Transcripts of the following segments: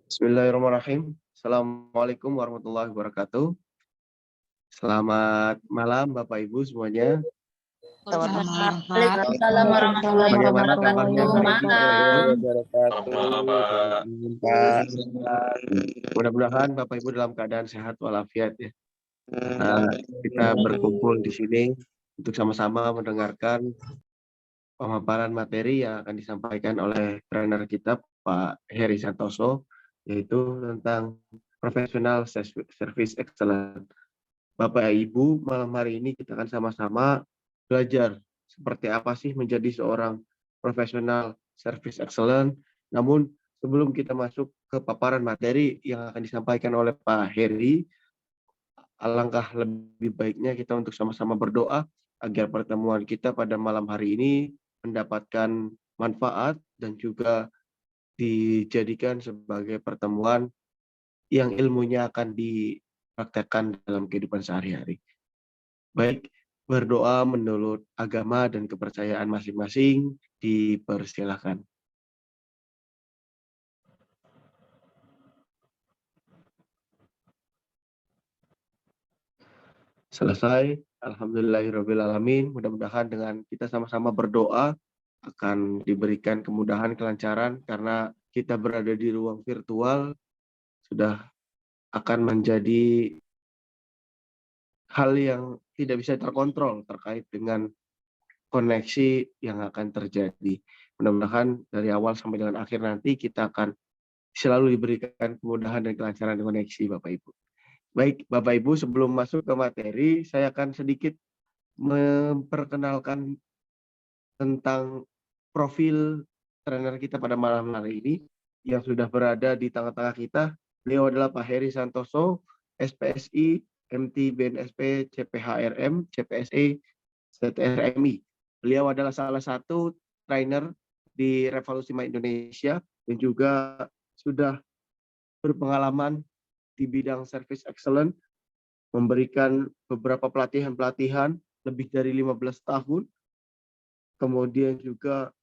Bismillahirrahmanirrahim. Assalamualaikum warahmatullahi wabarakatuh. Selamat malam Bapak Ibu semuanya. Selamat malam, Pak. Waalaikumsalam warahmatullahi Bagaimana wabarakatuh. kabarnya hari ini Bapak Ibu? Mudah-mudahan Bapak Ibu dalam keadaan sehat walafiat ya. Kita berkumpul di sini untuk sama-sama mendengarkan pemaparan materi yang akan disampaikan oleh trainer kita Pak Heri Santoso, yaitu tentang professional service excellence. Bapak Ibu, malam hari ini kita akan sama-sama belajar seperti apa sih menjadi seorang profesional service excellent. Namun sebelum kita masuk ke paparan materi yang akan disampaikan oleh Pak Heri, alangkah lebih baiknya kita untuk sama-sama berdoa agar pertemuan kita pada malam hari ini mendapatkan manfaat dan juga dijadikan sebagai pertemuan yang ilmunya akan dipraktekkan dalam kehidupan sehari-hari. Baik, berdoa menurut agama dan kepercayaan masing-masing dipersilakan. Selesai, alhamdulillahirrahmanirrahim. Mudah-mudahan dengan kita sama-sama berdoa akan diberikan kemudahan, kelancaran, karena kita berada di ruang virtual sudah akan menjadi hal yang tidak bisa terkontrol terkait dengan koneksi yang akan terjadi. Mudah-mudahan dari awal sampai dengan akhir nanti kita akan selalu diberikan kemudahan dan kelancaran koneksi Bapak Ibu. Baik, Bapak Ibu, sebelum masuk ke materi, saya akan sedikit memperkenalkan tentang profil trainer kita pada malam hari ini yang sudah berada di tengah-tengah kita. Beliau adalah Pak Heri Santoso, SPSI, MT BNSP, CPHRM, CPSE, CTRMI. Beliau adalah salah satu trainer di Revolusi Mind Indonesia dan juga sudah berpengalaman di bidang service excellent, memberikan beberapa pelatihan-pelatihan lebih dari 15 tahun, kemudian juga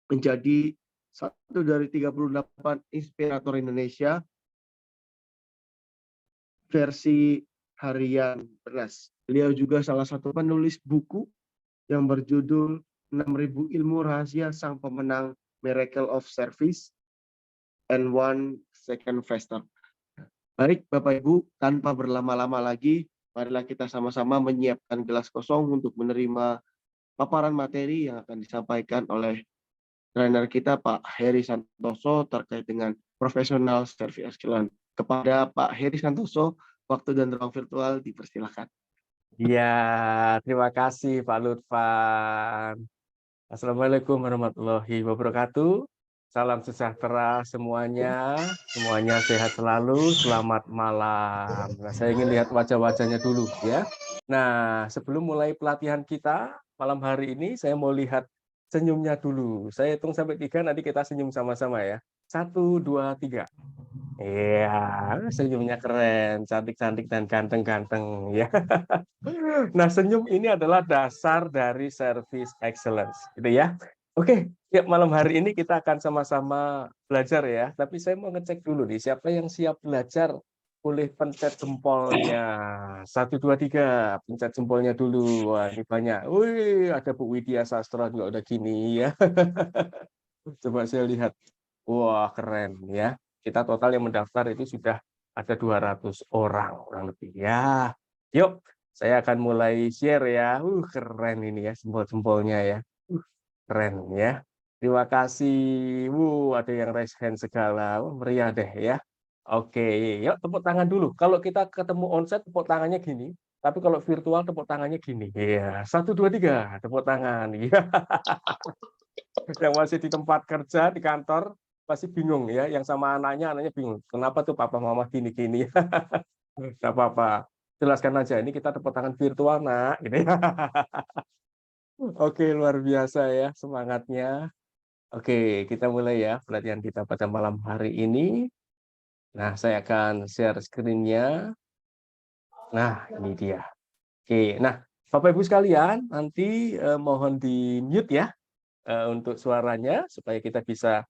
menjadi satu dari 38 inspirator Indonesia versi harian beras. Beliau juga salah satu penulis buku yang berjudul 6.000 Ilmu Rahasia Sang Pemenang Miracle of Service and One Second Faster. Baik Bapak Ibu, tanpa berlama-lama lagi, marilah kita sama-sama menyiapkan gelas kosong untuk menerima paparan materi yang akan disampaikan oleh trainer kita Pak Heri Santoso terkait dengan profesional service excellence. Kepada Pak Heri Santoso, waktu dan ruang virtual dipersilakan. Iya, terima kasih Pak Lutfan. Assalamualaikum warahmatullahi wabarakatuh. Salam sejahtera semuanya sehat selalu, selamat malam. Nah, saya ingin lihat wajah-wajahnya dulu ya. Nah, sebelum mulai pelatihan kita malam hari ini, saya mau lihat senyumnya dulu. Saya hitung sampai 3, nanti kita senyum sama-sama ya. 1, 2, 3. Iya, senyumnya keren, cantik-cantik dan ganteng-ganteng ya. Nah, senyum ini adalah dasar dari service excellence, gitu ya. Oke, ya malam hari ini kita akan sama-sama belajar ya. Tapi saya mau ngecek dulu nih, siapa yang siap belajar? Boleh pencet jempolnya. 1, 2, 3, pencet jempolnya dulu. Wah, ini banyak. Wih, ada Bu Widya Sastra juga udah gini ya. Coba saya lihat. Wah, keren ya. Kita total yang mendaftar itu sudah ada 200 orang kurang lebih ya. Yuk, saya akan mulai share ya. Keren ini ya jempol-jempolnya ya. Keren ya. Terima kasih. Ada yang raise hand segala. Meriah deh ya. Oke, yuk tepuk tangan dulu. Kalau kita ketemu onsite tepuk tangannya gini, tapi kalau virtual tepuk tangannya gini. Iya, 1 2 3 tepuk tangan. Iya. Yang masih di tempat kerja di kantor pasti bingung ya, yang sama anaknya bingung. Kenapa tuh papa mama gini-gini? Enggak apa-apa. Jelaskan aja, ini kita tepuk tangan virtual, Nak, gitu ya. Oke, luar biasa ya semangatnya. Oke, kita mulai ya pelatihan kita pada malam hari ini. Nah, saya akan share screen-nya. Nah, ini dia. Oke, nah Bapak Ibu sekalian, nanti mohon di mute ya untuk suaranya supaya kita bisa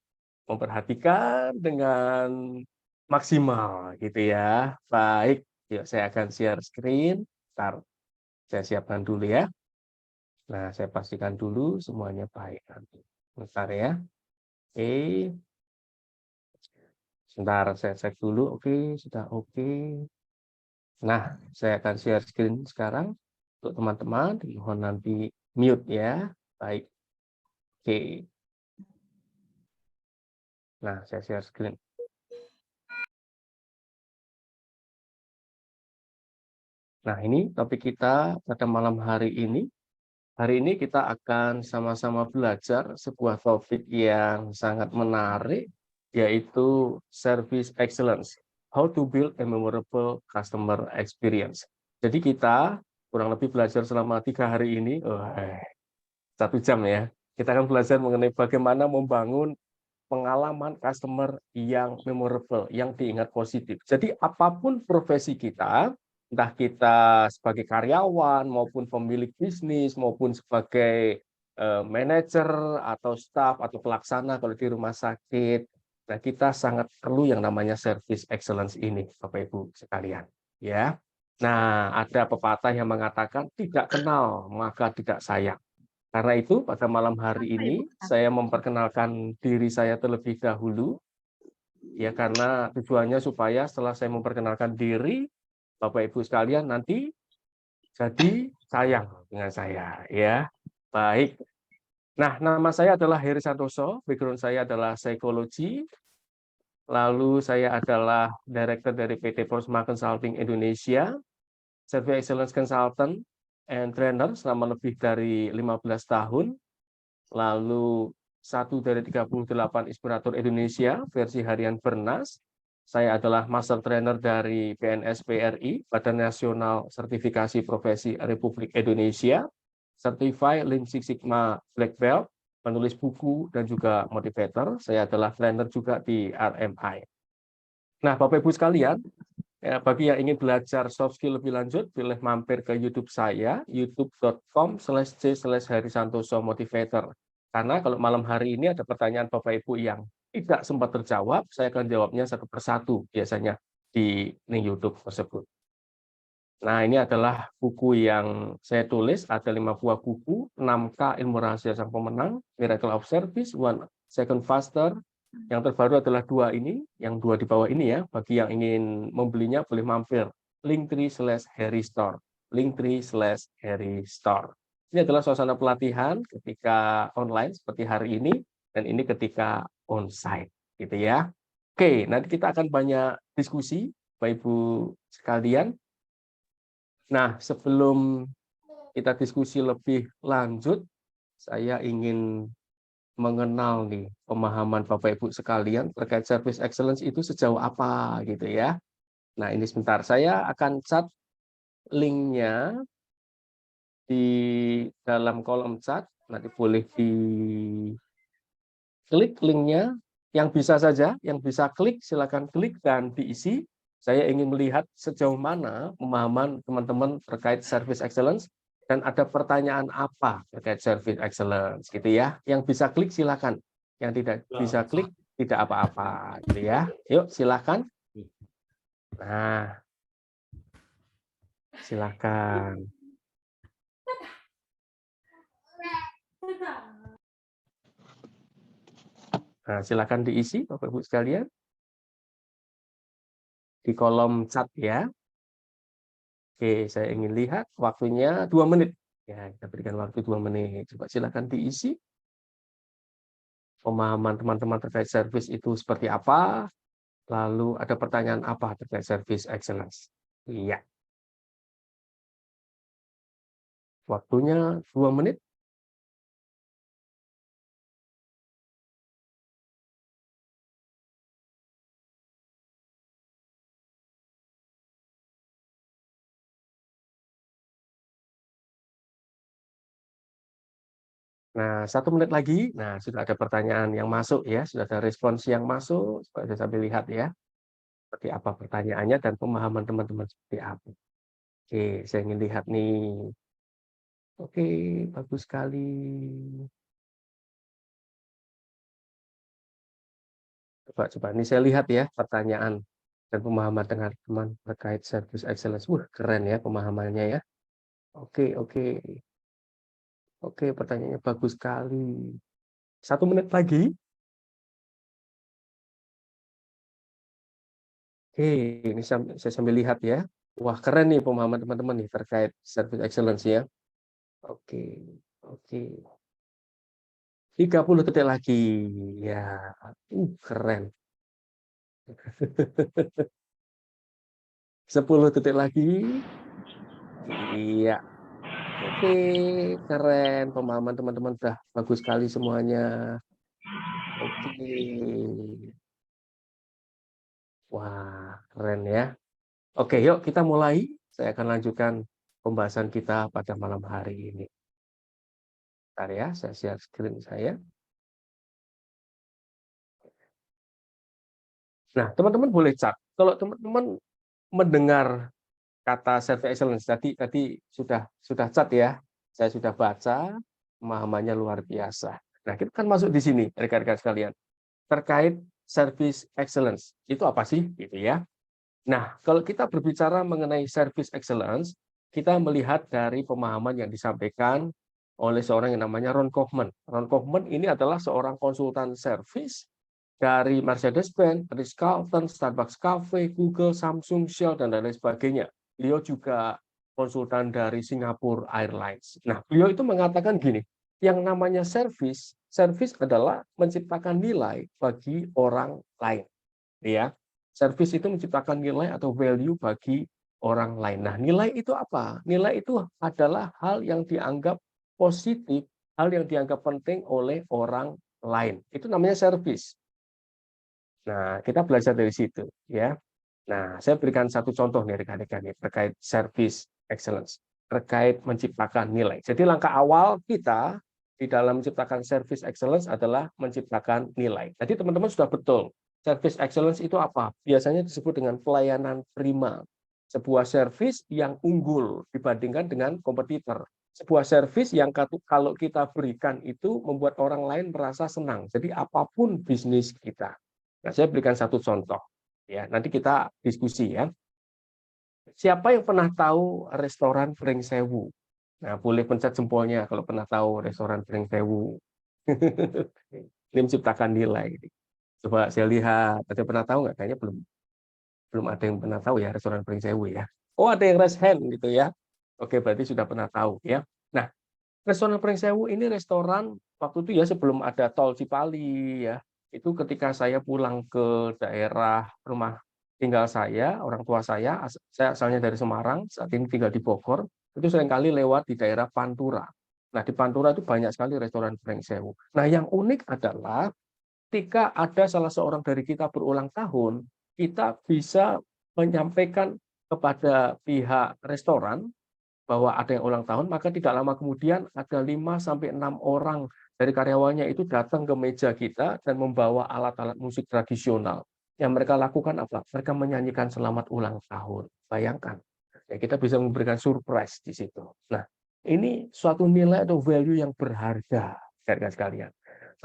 memperhatikan dengan maksimal gitu ya. Baik, yuk saya akan share screen. Ntar saya siapkan dulu ya. Nah, saya pastikan dulu semuanya baik nanti. Bentar ya. Oke, sebentar saya cek dulu. Oke, sudah oke. Nah, saya akan share screen sekarang untuk teman-teman. Mohon nanti mute ya. Baik. Oke. Nah, saya share screen. Nah, ini topik kita pada malam hari ini. Hari ini kita akan sama-sama belajar sebuah topik yang sangat menarik, yaitu Service Excellence. How to build a memorable customer experience. Jadi kita kurang lebih belajar selama 3 hari ini, 1 jam ya. Kita akan belajar mengenai bagaimana membangun pengalaman customer yang memorable, yang diingat positif. Jadi apapun profesi kita, entah kita sebagai karyawan maupun pemilik bisnis maupun sebagai manajer atau staff atau pelaksana kalau di rumah sakit, nah kita sangat perlu yang namanya service excellence ini, Bapak Ibu sekalian, ya. Nah, ada pepatah yang mengatakan tidak kenal maka tidak sayang. Karena itu, pada malam hari ini saya memperkenalkan diri saya terlebih dahulu, ya karena tujuannya supaya setelah saya memperkenalkan diri, Bapak Ibu sekalian nanti jadi sayang dengan saya, ya. Baik. Nah, nama saya adalah Heri Santoso, background saya adalah psikologi, lalu saya adalah Director dari PT Prosma Consulting Indonesia, Service Excellence Consultant and Trainer selama lebih dari 15 tahun, lalu 1 dari 38 inspirator Indonesia versi harian Bernas. Saya adalah Master Trainer dari PNS PRI, Badan Nasional Sertifikasi Profesi Republik Indonesia, Certified Lean Six Sigma Black Belt, penulis buku dan juga motivator. Saya adalah trainer juga di RMI. Nah, Bapak Ibu sekalian, ya, bagi yang ingin belajar soft skill lebih lanjut, boleh mampir ke YouTube saya, youtube.com/c/herisantoso motivator. Karena kalau malam hari ini ada pertanyaan Bapak Ibu yang tidak sempat terjawab, saya akan jawabnya satu persatu biasanya di link YouTube tersebut. Nah, ini adalah buku yang saya tulis, ada 5 buah buku, 6K Ilmu Rahasia Sang Pemenang, Miracle of Service, One Second Faster. Yang terbaru adalah 2 ini, yang 2 di bawah ini ya, bagi yang ingin membelinya boleh mampir, Linktree/Harry Store, Linktree/Harry Store. Ini adalah suasana pelatihan ketika online seperti hari ini, dan ini ketika onsite, gitu ya. Oke, nanti kita akan banyak diskusi, Bapak Ibu sekalian. Nah, sebelum kita diskusi lebih lanjut, saya ingin mengenal nih pemahaman Bapak Ibu sekalian terkait service excellence itu sejauh apa gitu ya. Nah, ini sebentar saya akan chat linknya di dalam kolom chat, nanti boleh diklik linknya, yang bisa saja, yang bisa klik silakan klik dan diisi. Saya ingin melihat sejauh mana pemahaman teman-teman terkait service excellence dan ada pertanyaan apa terkait service excellence gitu ya. Yang bisa klik silakan, yang tidak bisa klik tidak apa-apa gitu ya. Yuk silakan. Nah, silakan. Nah, silakan diisi Bapak Ibu sekalian di kolom chat ya. Oke, saya ingin lihat waktunya 2 menit. Ya, kita berikan waktu 2 menit. Coba silakan diisi. Pemahaman teman-teman terkait service itu seperti apa? Lalu ada pertanyaan apa terkait service excellence? Iya, waktunya 2 menit. Nah, 1 menit lagi. Nah, sudah ada pertanyaan yang masuk ya, sudah ada respons yang masuk. Coba saya sambil lihat ya, seperti apa pertanyaannya dan pemahaman teman-teman seperti apa. Oke, saya ingin lihat nih. Oke, bagus sekali. Coba. Ini saya lihat ya pertanyaan dan pemahaman teman-teman terkait service excellence. Wah, keren ya pemahamannya ya. Oke. Oke, pertanyaannya bagus sekali. 1 menit lagi. Oke, ini saya sambil lihat ya. Wah, keren nih pemahaman teman-teman nih terkait service excellence ya. Oke, oke. 30 detik lagi. Ya, keren. 10 detik lagi. Iya. Oke, keren. Pemahaman teman-teman sudah bagus sekali semuanya. Oke. Wah, keren ya. Oke, yuk kita mulai. Saya akan lanjutkan pembahasan kita pada malam hari ini. Bentar ya, saya share screen saya. Nah, teman-teman boleh cat. Kalau teman-teman mendengar kata service excellence tadi sudah cat ya. Saya sudah baca, pemahamannya luar biasa. Nah, kita kan masuk di sini, rekan-rekan sekalian. Terkait service excellence, itu apa sih? Gitu ya. Nah, kalau kita berbicara mengenai service excellence, kita melihat dari pemahaman yang disampaikan oleh seorang yang namanya Ron Kochman. Ron Kochman ini adalah seorang konsultan service dari Mercedes-Benz, Ritz-Carlton, Starbucks Cafe, Google, Samsung, Shell, dan lain sebagainya. Beliau juga konsultan dari Singapore Airlines. Nah, beliau itu mengatakan gini, yang namanya service adalah menciptakan nilai bagi orang lain. Ya, service itu menciptakan nilai atau value bagi orang lain. Nah, nilai itu apa? Nilai itu adalah hal yang dianggap positif, hal yang dianggap penting oleh orang lain. Itu namanya service. Nah, kita belajar dari situ, ya. Nah, saya berikan satu contoh nih rekan-rekan terkait service excellence, terkait menciptakan nilai. Jadi langkah awal kita di dalam menciptakan service excellence adalah menciptakan nilai. Jadi teman-teman sudah betul. Service excellence itu apa? Biasanya disebut dengan pelayanan prima. Sebuah service yang unggul dibandingkan dengan kompetitor. Sebuah service yang kalau kita berikan itu membuat orang lain merasa senang. Jadi apapun bisnis kita. Nah, saya berikan satu contoh. Ya, nanti kita diskusi ya. Siapa yang pernah tahu restoran Pring Sewu? Nah, boleh pencet jempolnya kalau pernah tahu restoran Pring Sewu. Ini menciptakan nilai. Coba saya lihat, ada yang pernah tahu nggak? Kayaknya belum ada yang pernah tahu ya restoran Pring Sewu ya. Oh, ada yang raise hand gitu ya. Oke, berarti sudah pernah tahu ya. Nah, restoran Pring Sewu ini restoran waktu itu ya sebelum ada tol Cipali ya. Itu ketika saya pulang ke daerah rumah tinggal saya, orang tua saya asalnya dari Semarang, saat ini tinggal di Bogor, itu seringkali lewat di daerah Pantura. Nah, di Pantura itu banyak sekali restoran Pring Sewu. Nah, yang unik adalah ketika ada salah seorang dari kita berulang tahun, kita bisa menyampaikan kepada pihak restoran bahwa ada yang ulang tahun, maka tidak lama kemudian ada 5 sampai 6 orang dari karyawannya itu datang ke meja kita dan membawa alat-alat musik tradisional. Yang mereka lakukan apa? Mereka menyanyikan selamat ulang tahun. Bayangkan, ya kita bisa memberikan surprise di situ. Nah, ini suatu nilai atau value yang berharga, rekan sekalian.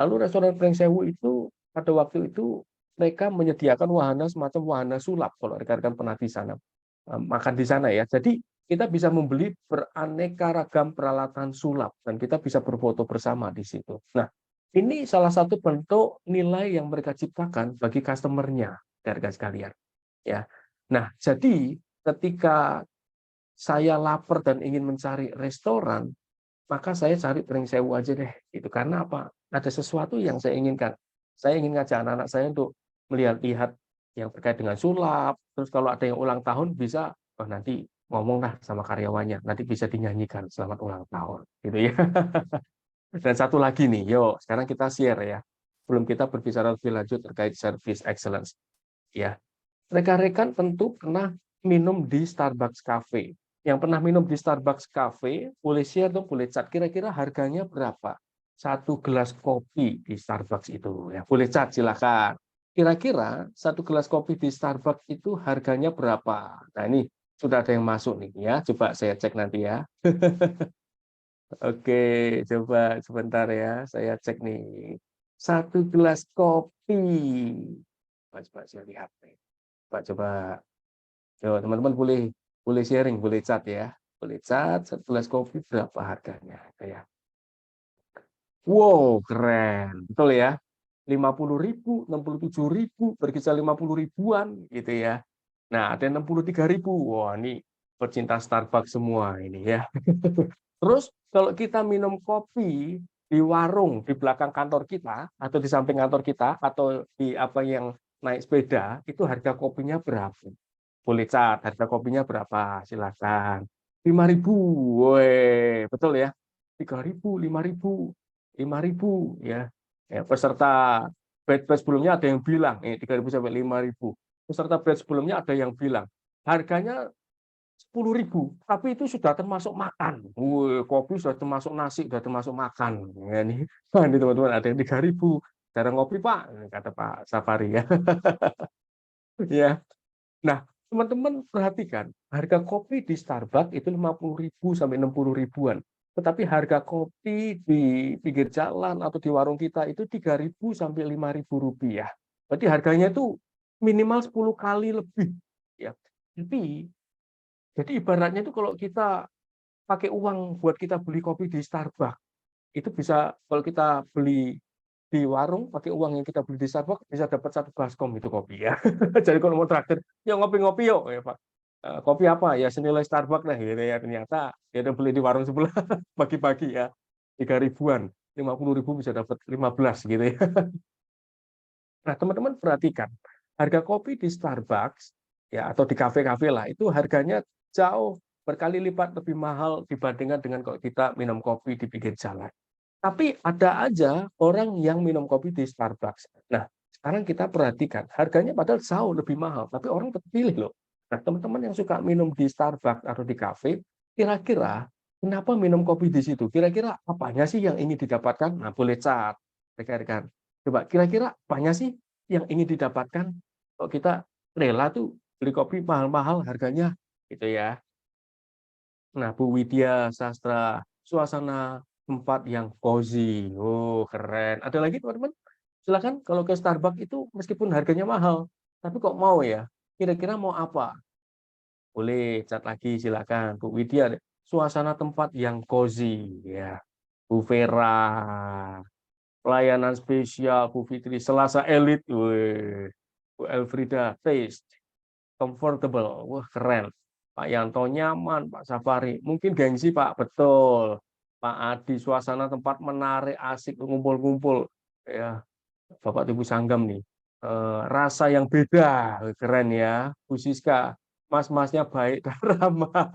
Lalu restoran Pring Sewu itu pada waktu itu mereka menyediakan wahana semacam wahana sulap kalau rekan-rekan pernah di sana makan di sana ya. Jadi kita bisa membeli beraneka ragam peralatan sulap dan kita bisa berfoto bersama di situ. Nah, ini salah satu bentuk nilai yang mereka ciptakan bagi customer-nya, rekan sekalian. Ya. Nah, jadi ketika saya lapar dan ingin mencari restoran, maka saya cari Pring Sewu aja deh. Itu karena apa? Ada sesuatu yang saya inginkan. Saya ingin ngajak anak-anak saya untuk melihat-lihat yang terkait dengan sulap. Terus kalau ada yang ulang tahun bisa, oh nanti ngomonglah sama karyawannya, nanti bisa dinyanyikan selamat ulang tahun, gitu ya. Dan satu lagi nih, yuk sekarang kita share ya. Belum kita berbicara lebih lanjut terkait service excellence. Ya, rekan-rekan tentu pernah minum di Starbucks Cafe. Yang pernah minum di Starbucks Cafe, boleh share dong, boleh chat. Kira-kira harganya berapa? Satu gelas kopi di Starbucks itu. Ya, boleh chat, silakan. Kira-kira satu gelas kopi di Starbucks itu harganya berapa? Nah, ini sudah ada yang masuk nih ya. Coba saya cek nanti ya. Oke, coba sebentar ya. Saya cek nih. Satu gelas kopi. Coba saya lihat nih. Coba. Yo, teman-teman boleh boleh sharing, boleh chat ya. Boleh chat, satu gelas kopi berapa harganya? Ya. Wow, keren. Betul ya. 50.000, 67.000, berkisar 50 ribuan gitu ya. Nah, ada 63.000. Wah, ini pecinta Starbucks semua ini ya. Terus kalau kita minum kopi di warung di belakang kantor kita atau di samping kantor kita atau di apa yang naik sepeda, itu harga kopinya berapa? Boleh cat, harga kopinya berapa? Silakan. 5.000. Woi, betul ya. 3.000, 5.000, 5.000 ya. Ya, peserta batch sebelumnya ada yang bilang, 3.000 sampai 5.000. Peserta batch sebelumnya ada yang bilang, harganya 10.000, tapi itu sudah termasuk makan. Wih, kopi sudah termasuk nasi, sudah termasuk makan. Ya, ini, ini teman-teman ada yang 3.000. Cara ngopi Pak, kata Pak Safari ya. Ya. Nah, teman-teman perhatikan, harga kopi di Starbucks itu 50.000 sampai 60 ribuan. Tetapi harga kopi di pinggir jalan atau di warung kita itu 3.000 sampai 5.000 rupiah. Berarti harganya itu minimal 10 kali lebih. Ya. Jadi ibaratnya itu kalau kita pakai uang buat kita beli kopi di Starbucks, itu bisa kalau kita beli di warung pakai uang yang kita beli di Starbucks bisa dapat 1 baskom itu kopi ya. Jadi kalau mau traktir, yuk ngopi-ngopi yuk ya Pak. Kopi apa ya senilai Starbucks lah gitu ya. Ternyata dia udah beli di warung sebelah pagi-pagi ya 3.000-an, 50.000 bisa dapat 15 gitu ya. Nah, teman-teman perhatikan, harga kopi di Starbucks ya atau di kafe-kafe lah itu harganya jauh berkali lipat lebih mahal dibandingkan dengan kalau kita minum kopi di pinggir jalan. Tapi ada aja orang yang minum kopi di Starbucks. Nah, sekarang kita perhatikan, harganya padahal jauh lebih mahal, tapi orang tetap pilih loh. Nah, teman-teman yang suka minum di Starbucks atau di kafe, kira-kira kenapa minum kopi di situ? Kira-kira apanya sih yang ingin didapatkan? Nah, boleh cat, rekan-rekan. Coba kira-kira apanya sih yang ingin didapatkan kalau kita rela tuh beli kopi mahal-mahal harganya gitu ya. Nah, Bu Widya Sastra, suasana tempat yang cozy. Oh, keren. Ada lagi teman-teman? Silakan kalau ke Starbucks itu meskipun harganya mahal, tapi kok mau ya? Kira-kira mau apa? Boleh cat lagi silakan. Bu Widya, suasana tempat yang cozy ya. Bu Vera, pelayanan spesial Bu Fitri, Selasa Elit. Wih. Bu Elfrida, taste, comfortable. Wah, keren. Pak Yanto nyaman, Pak Safari. Mungkin gengsi, Pak. Betul. Pak Adi, suasana tempat menarik, asik, ngumpul-ngumpul. Ya, Bapak Ibu Sanggam nih. Rasa yang beda. Keren ya. Bu Siska, mas-masnya baik dan ramah.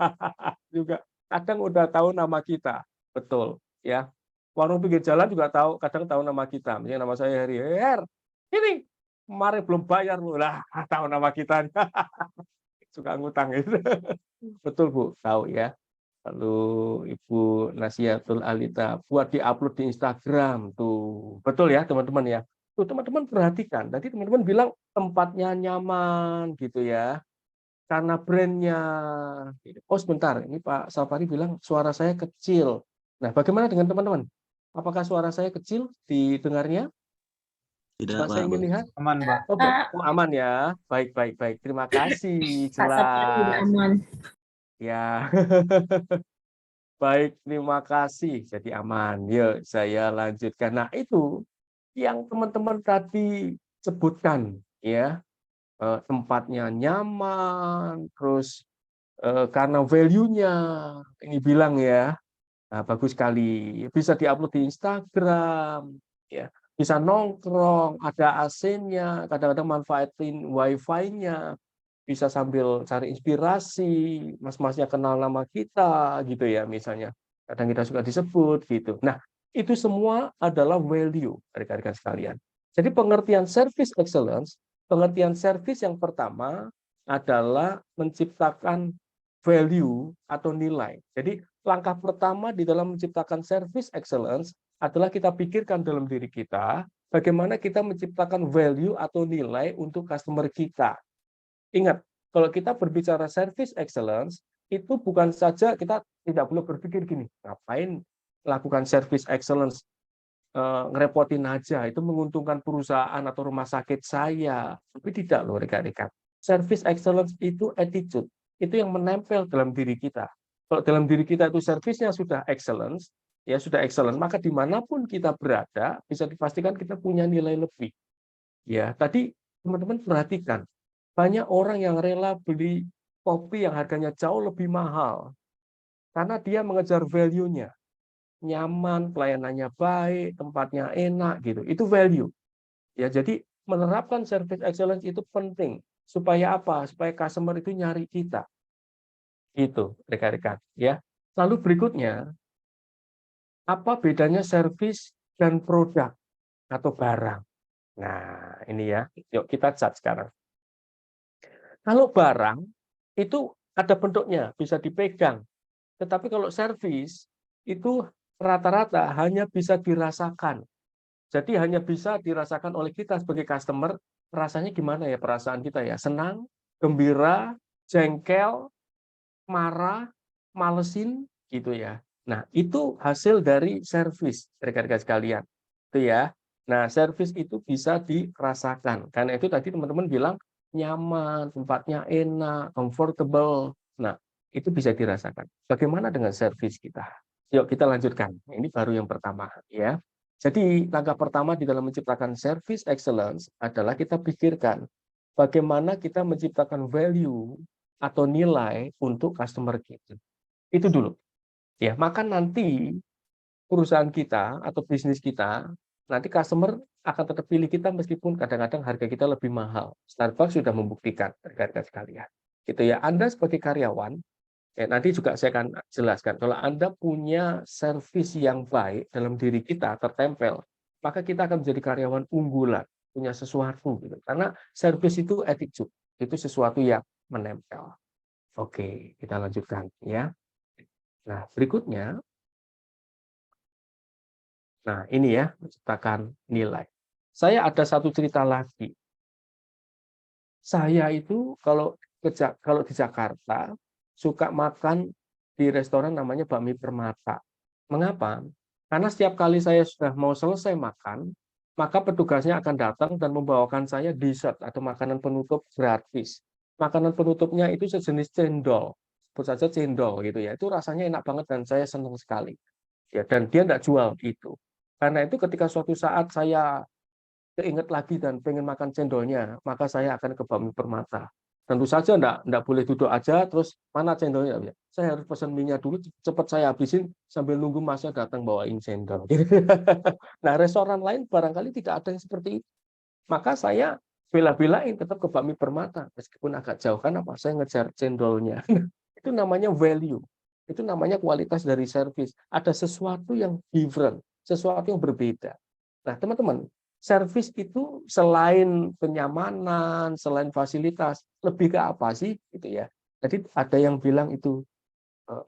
Juga kadang udah tahu nama kita. Betul. Ya. Warung pinggir jalan juga tahu, kadang tahu nama kita. Misalnya nama saya Heri. Her, ini kemarin belum bayar loh. Lah, tahu nama kita. Suka ngutang itu. Betul Bu, tahu ya. Lalu Ibu Nasiatul Alita buat diupload di Instagram tuh. Betul ya teman-teman ya. Tuh teman-teman perhatikan. Tadi teman-teman bilang tempatnya nyaman gitu ya. Karena brandnya. Oh sebentar, ini Pak Safari bilang suara saya kecil. Nah bagaimana dengan teman-teman? Apakah suara saya kecil didengarnya? Tidak, Pak, saya ingin lihat. Aman, Pak. Oh, aman ya. Baik, baik, baik. Terima kasih. Kak Safari udah Jelas. aman. Ya. Baik, terima kasih. Jadi aman. Yuk, saya lanjutkan. Nah, itu yang teman-teman tadi sebutkan, ya. Tempatnya nyaman, terus karena value-nya ini bilang ya. Nah, bagus sekali. Bisa diupload di Instagram, ya. Bisa nongkrong, ada AC-nya, kadang-kadang manfaatin Wi-Fi-nya, bisa sambil cari inspirasi, mas-masnya kenal nama kita, gitu ya misalnya. Kadang kita suka disebut, gitu. Nah, itu semua adalah value, rekan-rekan sekalian. Jadi pengertian service excellence, pengertian service yang pertama adalah menciptakan value atau nilai. Jadi langkah pertama di dalam menciptakan service excellence adalah kita pikirkan dalam diri kita, bagaimana kita menciptakan value atau nilai untuk customer kita. Ingat, kalau kita berbicara service excellence, itu bukan saja kita tidak boleh berpikir gini, ngapain lakukan service excellence ngerepotin aja, itu menguntungkan perusahaan atau rumah sakit saya. Tapi tidak loh rekan-rekan. Service excellence itu attitude, itu yang menempel dalam diri kita. Kalau dalam diri kita itu servisnya sudah excellence, ya sudah excellent, maka dimanapun kita berada, bisa dipastikan kita punya nilai lebih. Ya, tadi teman-teman perhatikan, banyak orang yang rela beli kopi yang harganya jauh lebih mahal, karena dia mengejar value-nya. Nyaman, pelayanannya baik, tempatnya enak, gitu. Itu value. Ya, jadi menerapkan service excellence itu penting. Supaya apa? Supaya customer itu nyari kita. Itu, rekan-rekan. Ya. Lalu berikutnya, apa bedanya service dan produk atau barang? Nah, ini ya. Yuk kita cat sekarang. Kalau barang, itu ada bentuknya, bisa dipegang. Tetapi kalau service, itu rata-rata hanya bisa dirasakan. Jadi hanya bisa dirasakan oleh kita sebagai customer, rasanya gimana ya perasaan kita ya? Senang, gembira, jengkel, marah, malesin, gitu ya. Nah, itu hasil dari service, rekan-rekan sekalian. Itu ya. Nah, service itu bisa dirasakan. Karena itu tadi teman-teman bilang nyaman, tempatnya enak, comfortable. Nah, itu bisa dirasakan. Bagaimana dengan service kita? Yuk kita lanjutkan. Ini baru yang pertama ya. Jadi langkah pertama di dalam menciptakan service excellence adalah kita pikirkan bagaimana kita menciptakan value atau nilai untuk customer kita. Itu dulu. Ya, maka nanti perusahaan kita atau bisnis kita, nanti customer akan tetap pilih kita meskipun kadang-kadang harga kita lebih mahal. Starbucks sudah membuktikan, rekan-rekan sekalian. Gitu ya. Anda sebagai karyawan, nanti juga saya akan jelaskan, kalau Anda punya servis yang baik dalam diri kita tertempel, maka kita akan menjadi karyawan unggulan, punya sesuatu gitu. Karena servis itu attitude, itu sesuatu yang menempel. Oke, kita lanjutkan ya. Nah, berikutnya, nah ini ya, menciptakan nilai. Saya ada satu cerita lagi. Saya itu kalau di Jakarta suka makan di restoran namanya Bakmi Permata. Mengapa? Karena setiap kali saya sudah mau selesai makan, maka petugasnya akan datang dan membawakan saya dessert atau makanan penutup gratis. Makanan penutupnya itu sejenis cendol, sebut saja cendol gitu ya. Itu rasanya enak banget dan saya senang sekali. Ya, dan dia tidak jual itu. Karena itu ketika suatu saat saya keinget lagi dan pengen makan cendolnya, maka saya akan ke Bakmi Permata. Tentu saja enggak boleh duduk aja, terus mana cendolnya? Saya harus pesan mie-nya dulu, cepat saya habisin sambil nunggu masnya datang bawain cendol. Nah, restoran lain barangkali tidak ada yang seperti itu. Maka saya bela-belain tetap ke Bakmi Permata, meskipun agak jauh. Kan apa? Saya ngejar cendolnya. Itu namanya value. Itu namanya kualitas dari service. Ada sesuatu yang different, sesuatu yang berbeda. Nah, teman-teman, service itu selain kenyamanan, selain fasilitas, lebih ke apa sih? Gitu ya. Jadi ada yang bilang itu,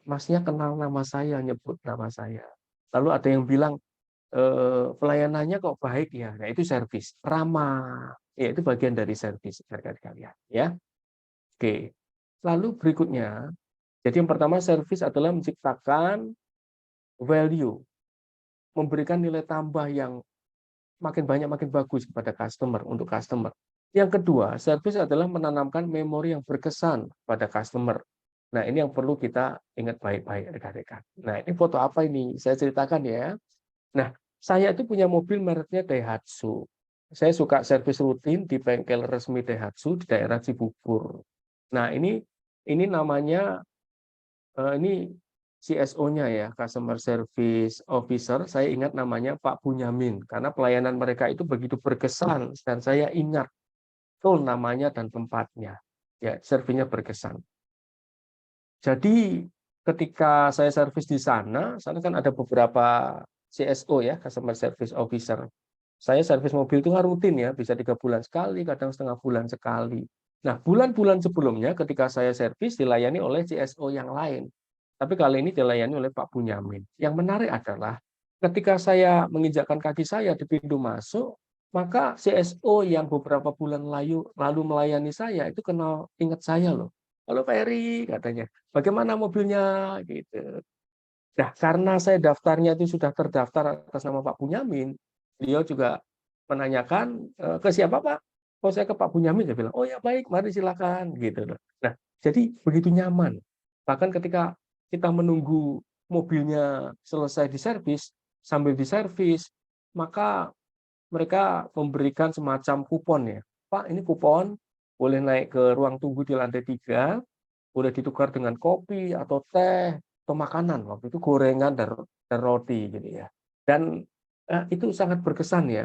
Masnya kenal nama saya, nyebut nama saya. Lalu ada yang bilang, pelayanannya kok baik ya. Nah, itu service. Ramah. Ya, itu bagian dari service, rekan-rekan kalian. Ya. Oke. Lalu berikutnya, jadi yang pertama service adalah menciptakan value, memberikan nilai tambah yang makin banyak makin bagus kepada customer untuk customer. Yang kedua, service adalah menanamkan memori yang berkesan pada customer. Nah, ini yang perlu kita ingat baik-baik rekan-rekan. Nah, ini foto apa ini? Saya ceritakan ya. Nah, saya itu punya mobil mereknya Daihatsu. Saya suka servis rutin di bengkel resmi Daihatsu di daerah Cibubur. Nah, ini namanya ini CSO-nya ya, Customer Service Officer, saya ingat namanya Pak Bunyamin, karena pelayanan mereka itu begitu berkesan, dan saya ingat betul namanya dan tempatnya. Ya, servinya berkesan. Jadi ketika saya servis di sana kan ada beberapa CSO ya, Customer Service Officer. Saya servis mobil itu rutin ya, bisa 3 bulan sekali, kadang setengah bulan sekali. Nah, bulan-bulan sebelumnya ketika saya servis dilayani oleh CSO yang lain. Tapi kali ini dilayani oleh Pak Bunyamin. Yang menarik adalah ketika saya menginjakkan kaki saya di pintu masuk, maka CSO yang beberapa bulan lalu melayani saya itu ingat saya loh. Halo Pak Eri, katanya. Bagaimana mobilnya? Gitu. Nah, karena saya daftarnya itu sudah terdaftar atas nama Pak Bunyamin, beliau juga menanyakan, ke siapa Pak? Oh, saya ke Pak Bunyamin. Dia bilang, oh ya baik, mari silakan gitu loh. Nah, jadi begitu nyaman. Bahkan ketika kita menunggu mobilnya selesai diservis, sambil diservis, maka mereka memberikan semacam kupon ya. Pak, ini kupon, boleh naik ke ruang tunggu di lantai 3, boleh ditukar dengan kopi atau teh atau makanan. Waktu itu gorengan dan roti gitu ya. Dan itu sangat berkesan ya.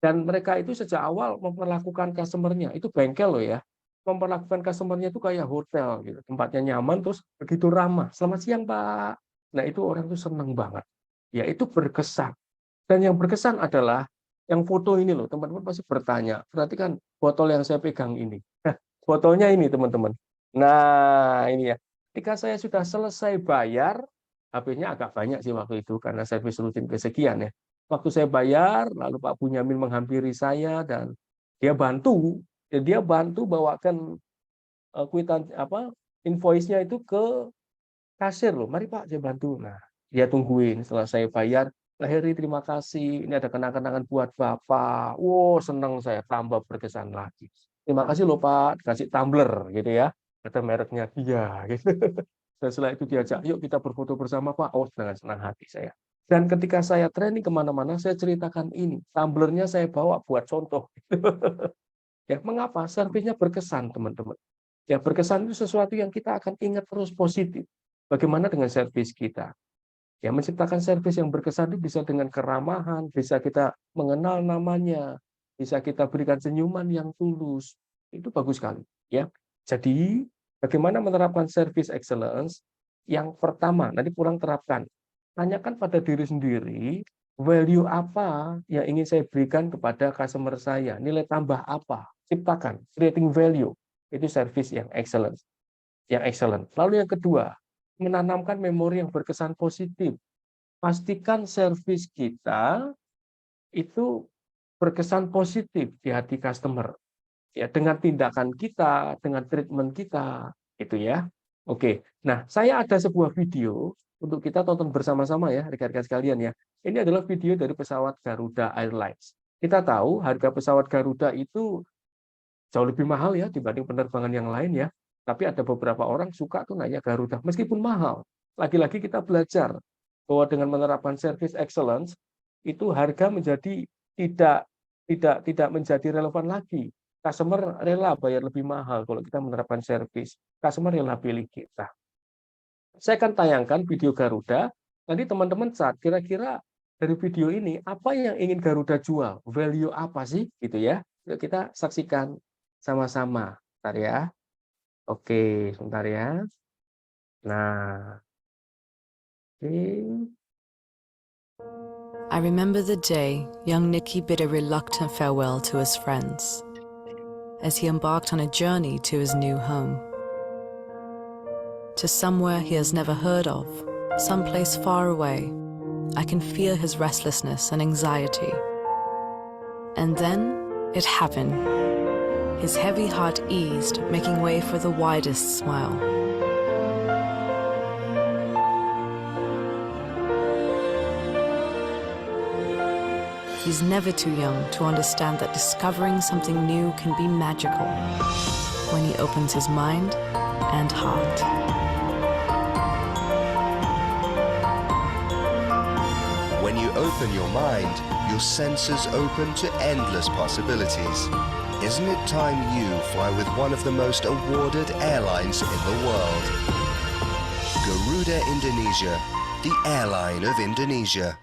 Dan mereka itu sejak awal memperlakukan customer-nya, itu bengkel loh ya. Memperlakukan customer-nya itu kayak hotel gitu. Tempatnya nyaman terus begitu ramah. Selamat siang, Pak. Nah, itu orang tuh seneng banget. Ya, itu berkesan. Dan yang berkesan adalah yang foto ini loh, teman-teman pasti bertanya, berarti kan botol yang saya pegang ini. Nah, botolnya ini teman-teman. Nah, ini ya. Ketika saya sudah selesai bayar, HP-nya agak banyak sih waktu itu karena servis rutin kesekian ya. Waktu saya bayar, lalu Pak Bunyamin menghampiri saya dan dia bantu bawakan kwitan invoice-nya itu ke kasir loh. Mari Pak, saya bantu. Nah, dia tungguin setelah saya bayar. Lahiri, terima kasih. Ini ada kenang-kenangan buat Bapak. Wow, senang saya. Tambah berkesan lagi. Terima kasih loh Pak. Kasih tumbler gitu ya. Kata mereknya dia. Gitu. Dan setelah itu diajak, yuk kita berfoto bersama Pak. Oh, dengan senang hati saya. Dan ketika saya training kemana-mana, saya ceritakan ini. Tumblernya saya bawa buat contoh. Ya, mengapa? Servisnya berkesan, teman-teman. Ya, berkesan itu sesuatu yang kita akan ingat terus positif. Bagaimana dengan servis kita? Ya, menciptakan servis yang berkesan itu bisa dengan keramahan, bisa kita mengenal namanya, bisa kita berikan senyuman yang tulus. Itu bagus sekali, ya. Jadi, bagaimana menerapkan service excellence? Yang pertama, nanti pulang terapkan. Tanyakan pada diri sendiri, value apa yang ingin saya berikan kepada customer saya, nilai tambah apa? Ciptakan, creating value. Itu service yang excellent. Yang excellent. Lalu yang kedua, menanamkan memori yang berkesan positif. Pastikan servis kita itu berkesan positif di hati customer. Ya, dengan tindakan kita, dengan treatment kita, gitu ya. Oke. Nah, saya ada sebuah video untuk kita tonton bersama-sama ya, rekan-rekan sekalian ya. Ini adalah video dari pesawat Garuda Airlines. Kita tahu harga pesawat Garuda itu jauh lebih mahal ya dibanding penerbangan yang lain ya. Tapi ada beberapa orang suka tuh naiknya Garuda meskipun mahal. Lagi-lagi kita belajar bahwa dengan menerapkan service excellence itu harga menjadi tidak menjadi relevan lagi. Customer rela bayar lebih mahal kalau kita menerapkan service. Customer rela pilih kita. Saya akan tayangkan video Garuda. Nanti teman-teman cat kira-kira dari video ini apa yang ingin Garuda jual, value apa sih gitu ya. Yuk kita saksikan sama-sama. Bentar ya. Oke, sebentar ya. Nah, oke. I remember the day young Nicky bid a reluctant farewell to his friends as he embarked on a journey to his new home. To somewhere he has never heard of, someplace far away. I can feel his restlessness and anxiety. And then it happened. His heavy heart eased, making way for the widest smile. He's never too young to understand that discovering something new can be magical when he opens his mind and heart. When you open your mind, your senses open to endless possibilities. Isn't it time you fly with one of the most awarded airlines in the world? Garuda Indonesia, the airline of Indonesia.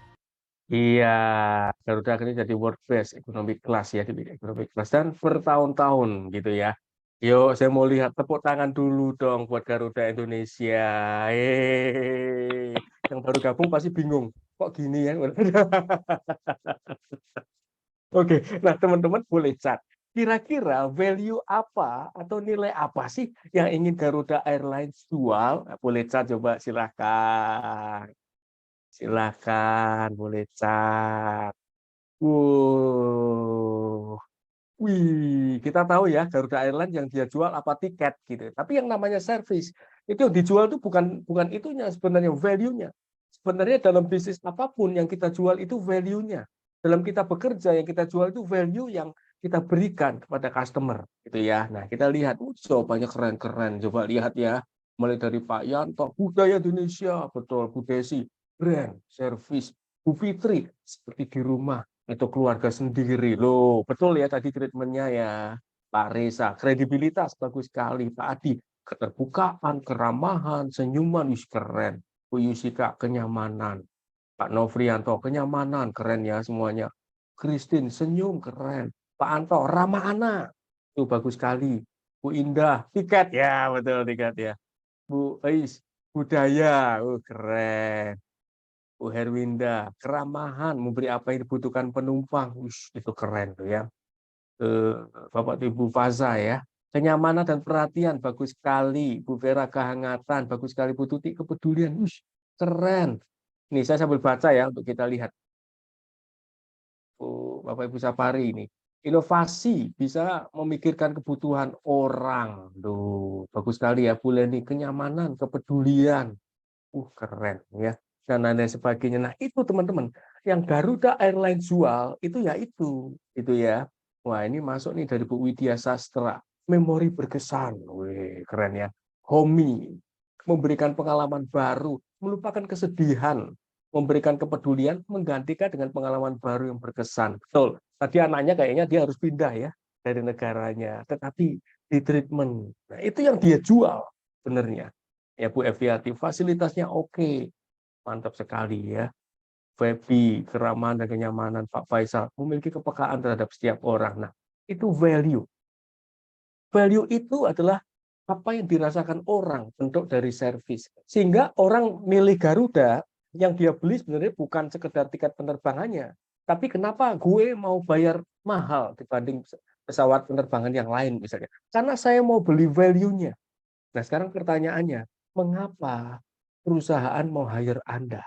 Iya, Garuda ini jadi world best economic class ya, di economic class dan bertahun-tahun gitu ya. Yuk, saya mau lihat tepuk tangan dulu dong buat Garuda Indonesia. Yang baru gabung pasti bingung, kok gini ya? Oke, nah teman-teman boleh cat. Kira-kira value apa atau nilai apa sih yang ingin Garuda Airlines jual? Nah, boleh cat coba silakan. Silakan, boleh cat. Wih, kita tahu ya Garuda Airlines yang dia jual apa tiket gitu. Tapi yang namanya service itu yang dijual itu bukan itunya sebenarnya value-nya. sebenarnya dalam bisnis apapun yang kita jual itu value-nya. Dalam kita bekerja yang kita jual itu value yang kita berikan kepada customer, gitu ya. Nah, kita lihat, banyak keren-keren. Coba lihat ya, mulai dari Pak Yanto, budaya Indonesia, betul, Bu Desi, brand, service, Bu Fitri, seperti di rumah atau keluarga sendiri. Loh, betul ya tadi treatmentnya ya. Pak Reza, kredibilitas bagus sekali. Pak Adi, keterbukaan, keramahan, senyuman, keren. Bu Yusika, kenyamanan. Pak Novrianto, kenyamanan, keren ya semuanya. Christine, senyum, keren. Pak Anto, ramah anak. Itu bagus sekali. Bu Indah, tiket. Ya, betul, tiket ya. Bu Ais, budaya. Keren. Bu Herwinda, keramahan, memberi apa yang dibutuhkan penumpang. Itu keren tuh ya. Bapak Ibu Faza ya. Kenyamanan dan perhatian, bagus sekali. Bu Vera, kehangatan, bagus sekali. Bu Tuti, kepedulian. Keren. Ini saya sambil baca ya untuk kita lihat. Bapak Ibu Sapari ini. Inovasi bisa memikirkan kebutuhan orang. Tuh, bagus sekali ya Bu Leni. Kenyamanan, kepedulian. Keren ya. Dan lain sebagainya. Nah, itu teman-teman. Yang Garuda Airlines jual itu ya itu. Itu ya. Wah, ini masuk nih dari Bu Widya Sastra. Memori berkesan. Wih, keren ya. Homi. Memberikan pengalaman baru. Melupakan kesedihan. Memberikan kepedulian, menggantikan dengan pengalaman baru yang berkesan. Betul. Tadi anaknya kayaknya dia harus pindah ya dari negaranya. Tetapi di treatment. Nah, itu yang dia jual sebenarnya. Ya Bu Eviati, fasilitasnya oke. Mantap sekali ya. Febi, keramahan dan kenyamanan. Pak Faisal, memiliki kepekaan terhadap setiap orang. Nah, itu value. Value itu adalah apa yang dirasakan orang bentuk dari servis. Sehingga orang milih Garuda, yang dia beli sebenarnya bukan sekedar tiket penerbangannya. Tapi kenapa gue mau bayar mahal dibanding pesawat penerbangan yang lain misalnya. Karena saya mau beli value-nya. Nah sekarang pertanyaannya, mengapa perusahaan mau hire Anda?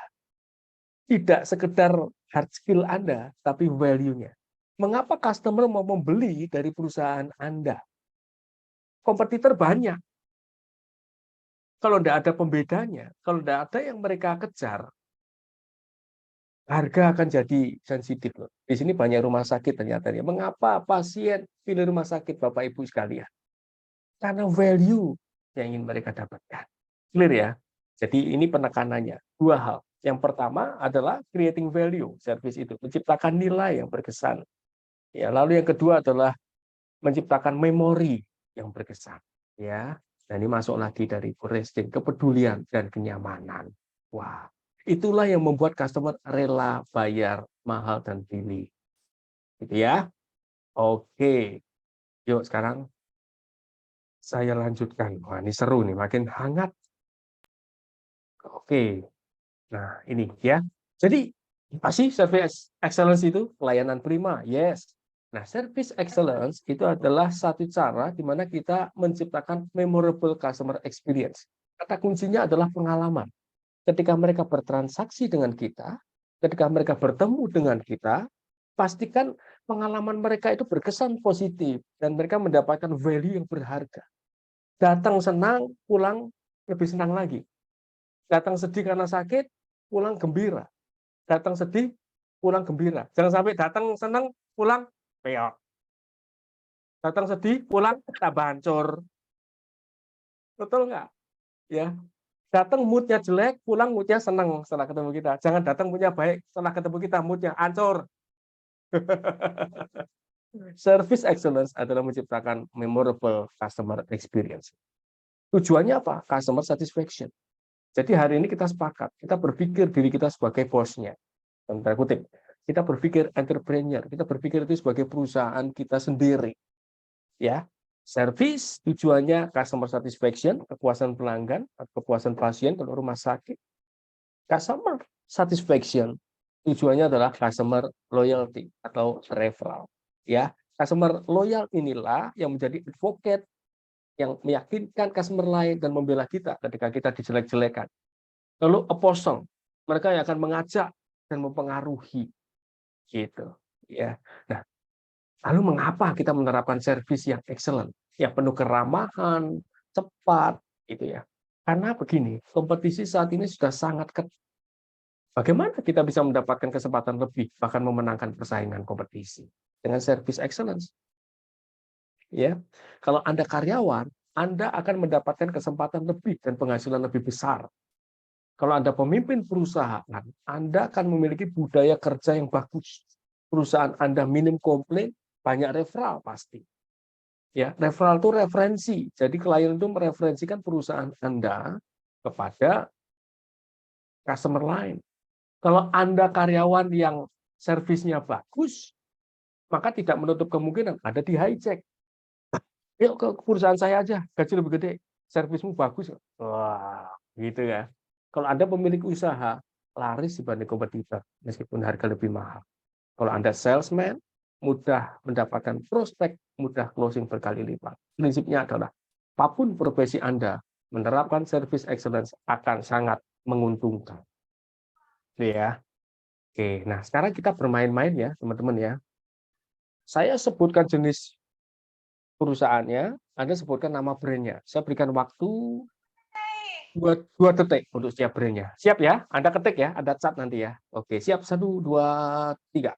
Tidak sekedar hard skill Anda, tapi value-nya. Mengapa customer mau membeli dari perusahaan Anda? Kompetitor banyak. Kalau tidak ada pembedanya, kalau tidak ada yang mereka kejar, harga akan jadi sensitif. Di sini banyak rumah sakit ternyata. Mengapa pasien pilih rumah sakit, Bapak Ibu sekalian? Karena value yang ingin mereka dapatkan. Clear ya? Jadi ini penekanannya. Dua hal. Yang pertama adalah creating value, service itu. Menciptakan nilai yang berkesan. Ya, lalu yang kedua adalah menciptakan memori yang berkesan. Ya, dan ini masuk lagi dari Prestin, kepedulian dan kenyamanan. Wah, itulah yang membuat customer rela bayar mahal dan pilih. Gitu ya. Oke. Yuk sekarang saya lanjutkan. Wah, ini seru nih, makin hangat. Oke. Nah, ini ya. Jadi, apa sih service excellence itu? Pelayanan prima. Yes. Nah, service excellence itu adalah satu cara di mana kita menciptakan memorable customer experience. Kata kuncinya adalah pengalaman. Ketika mereka bertransaksi dengan kita, ketika mereka bertemu dengan kita, pastikan pengalaman mereka itu berkesan positif dan mereka mendapatkan value yang berharga. Datang senang, pulang lebih senang lagi. Datang sedih karena sakit, pulang gembira. Datang sedih, pulang gembira. Jangan sampai datang senang, pulang peok. Datang sedih, pulang tambah hancur. Betul nggak? Ya. Datang moodnya jelek, pulang moodnya senang setelah ketemu kita. Jangan datang moodnya baik, setelah ketemu kita moodnya hancur. Service excellence adalah menciptakan memorable customer experience. Tujuannya apa? Customer satisfaction. Jadi hari ini kita sepakat, kita berpikir diri kita sebagai bosnya. Tanda kutip. Kita berpikir entrepreneur, kita berpikir itu sebagai perusahaan kita sendiri. Ya, service tujuannya customer satisfaction, kepuasan pelanggan, kepuasan pasien kalau rumah sakit. Customer satisfaction tujuannya adalah customer loyalty atau referral. Ya, customer loyal inilah yang menjadi advocate yang meyakinkan customer lain dan membela kita ketika kita dijelek-jelekan. Lalu apostle, mereka yang akan mengajak dan mempengaruhi. Gitu, ya. Nah, lalu mengapa kita menerapkan service yang excellent, yang penuh keramahan, cepat, gitu ya? Karena begini, kompetisi saat ini sudah sangat ketat. Bagaimana kita bisa mendapatkan kesempatan lebih, bahkan memenangkan persaingan kompetisi dengan service excellence? Ya, kalau Anda karyawan, Anda akan mendapatkan kesempatan lebih dan penghasilan lebih besar. Kalau Anda pemimpin perusahaan, Anda akan memiliki budaya kerja yang bagus. Perusahaan Anda minim komplain, banyak referral pasti. Ya, referral itu referensi. Jadi klien itu mereferensikan perusahaan Anda kepada customer lain. Kalau Anda karyawan yang servisnya bagus, maka tidak menutup kemungkinan Anda di hijack. Yuk ke perusahaan saya aja, gaji lebih gede, servismu bagus. Wah, gitu ya. Kalau Anda pemilik usaha, laris dibanding kompetitor, meskipun harga lebih mahal. Kalau Anda salesman, mudah mendapatkan prospek, mudah closing berkali lipat. Prinsipnya adalah, apapun profesi Anda, menerapkan service excellence akan sangat menguntungkan. Gitu ya. Oke, nah sekarang kita bermain-main ya, teman-teman ya. Saya sebutkan jenis perusahaannya, Anda sebutkan nama brandnya. Saya berikan waktu 2 detik untuk setiap brandnya. Siap ya? Anda ketik ya, ada cat nanti ya. Oke, siap. 1, 2, 3.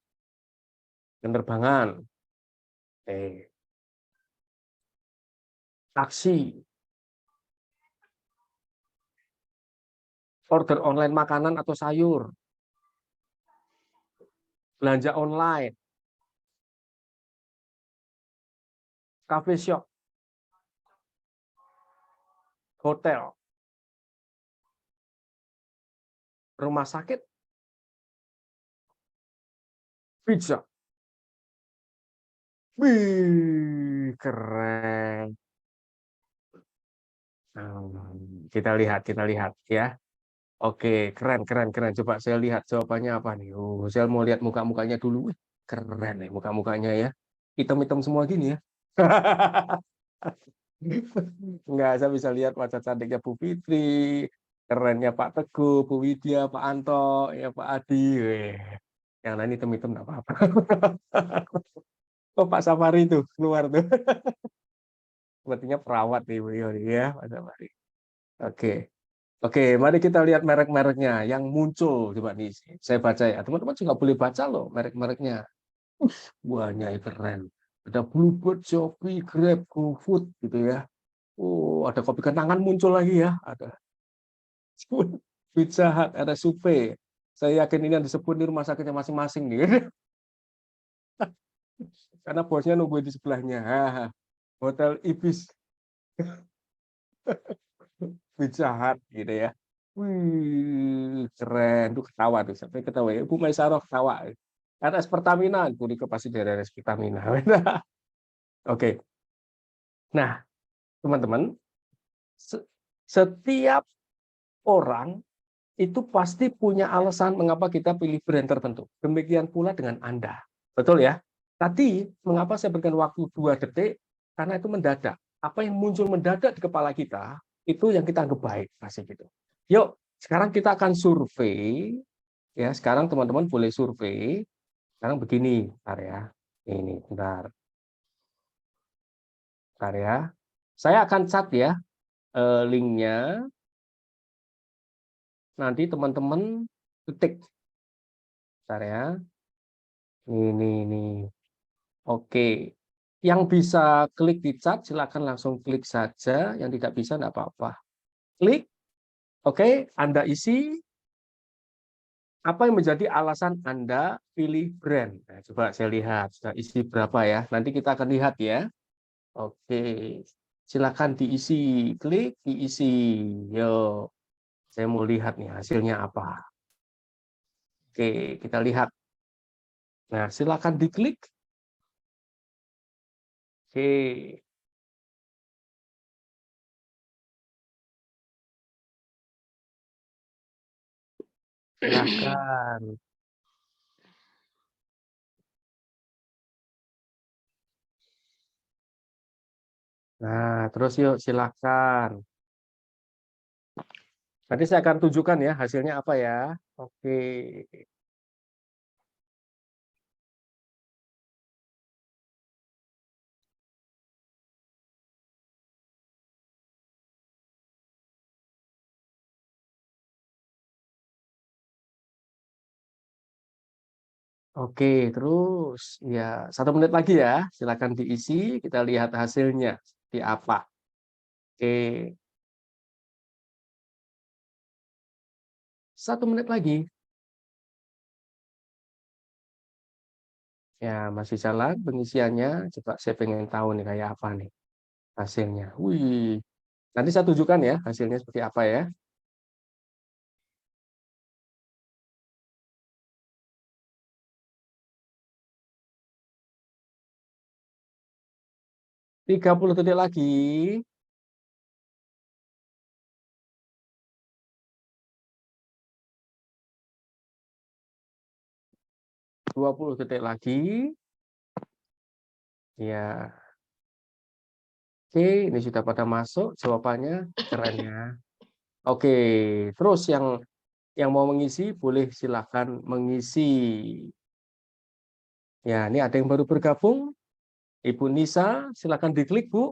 Penerbangan. Taksi. Order online makanan atau sayur. Belanja online. Cafe shop. Hotel. Rumah sakit. Pizza. Wih, keren. Kita lihat ya. Oke, keren, keren, keren. Coba saya lihat jawabannya apa nih. Saya mau lihat muka-mukanya dulu. Wih, keren nih muka-mukanya ya. Hitam-hitam semua gini ya. Enggak, saya bisa lihat wajah cantiknya Bu Fitri, kerennya Pak Teguh, Bu Widya, Pak Anto, ya Pak Adi. Wih, yang lain hitam-hitam enggak apa-apa. Oh, Pak Safari itu keluar tuh. Sepertinya perawat nih beliau nih ya, Pak Safari. Oke. Oke, mari kita lihat merek-mereknya yang muncul. Coba nih, saya baca ya. Teman-teman juga boleh baca loh merek-mereknya. Buahnya keren. Ada Bluebird, Shopee, Grab, GoFood gitu ya. Oh, ada kopi kenangan muncul lagi ya. Ada Pizza Hut, ada Supe. Saya yakin ini yang disebut di rumah sakitnya masing-masing nih. Karena bosnya nunggu di sebelahnya. Hotel Ibis, Pizza Hut gitu ya. Wih, keren. Tuh ketawa tuh. Sampai ketawa ya. Bu Maisaroh ketawa. RS Pertamina. Bu Niko pasti dari RS Pertamina. Oke. Nah, teman-teman, setiap orang itu pasti punya alasan mengapa kita pilih brand tertentu. Demikian pula dengan Anda. Betul ya? Tadi, mengapa saya berikan waktu 2 detik? Karena itu mendadak. Apa yang muncul mendadak di kepala kita, itu yang kita anggap baik. Masih gitu. Yuk, sekarang kita akan survei. Ya, sekarang teman-teman boleh survei. Sekarang begini, bentar ya. Ini, bentar. Bentar ya. Saya akan cat ya linknya. Nanti teman-teman ketik. Bentar ya. Ini. Oke. Yang bisa klik di chat, silakan langsung klik saja. Yang tidak bisa, enggak apa-apa. Klik. Oke, Anda isi. Apa yang menjadi alasan Anda pilih brand? Nah, coba saya lihat. Sudah isi berapa ya? Nanti kita akan lihat ya. Oke. Silakan diisi. Klik, diisi. Yo. Saya mau lihat nih hasilnya apa. Oke, kita lihat. Nah, silakan diklik. Oke. Silakan. Nah, terus yuk silakan. Nanti saya akan tunjukkan ya hasilnya apa ya. Oke. Oke, terus ya 1 menit lagi ya, silakan diisi, kita lihat hasilnya seperti apa. Oke, 1 menit lagi. Ya, masih jalan pengisiannya. Coba saya pengen tahu nih kayak apa nih hasilnya. Wih, nanti saya tunjukkan ya hasilnya seperti apa ya. 30 detik lagi. 20 detik lagi. Ya, oke, ini sudah pada masuk jawabannya. Keren ya. Oke, terus yang mau mengisi boleh silakan mengisi. Ya, ini ada yang baru bergabung. Ibu Nisa, silakan diklik Bu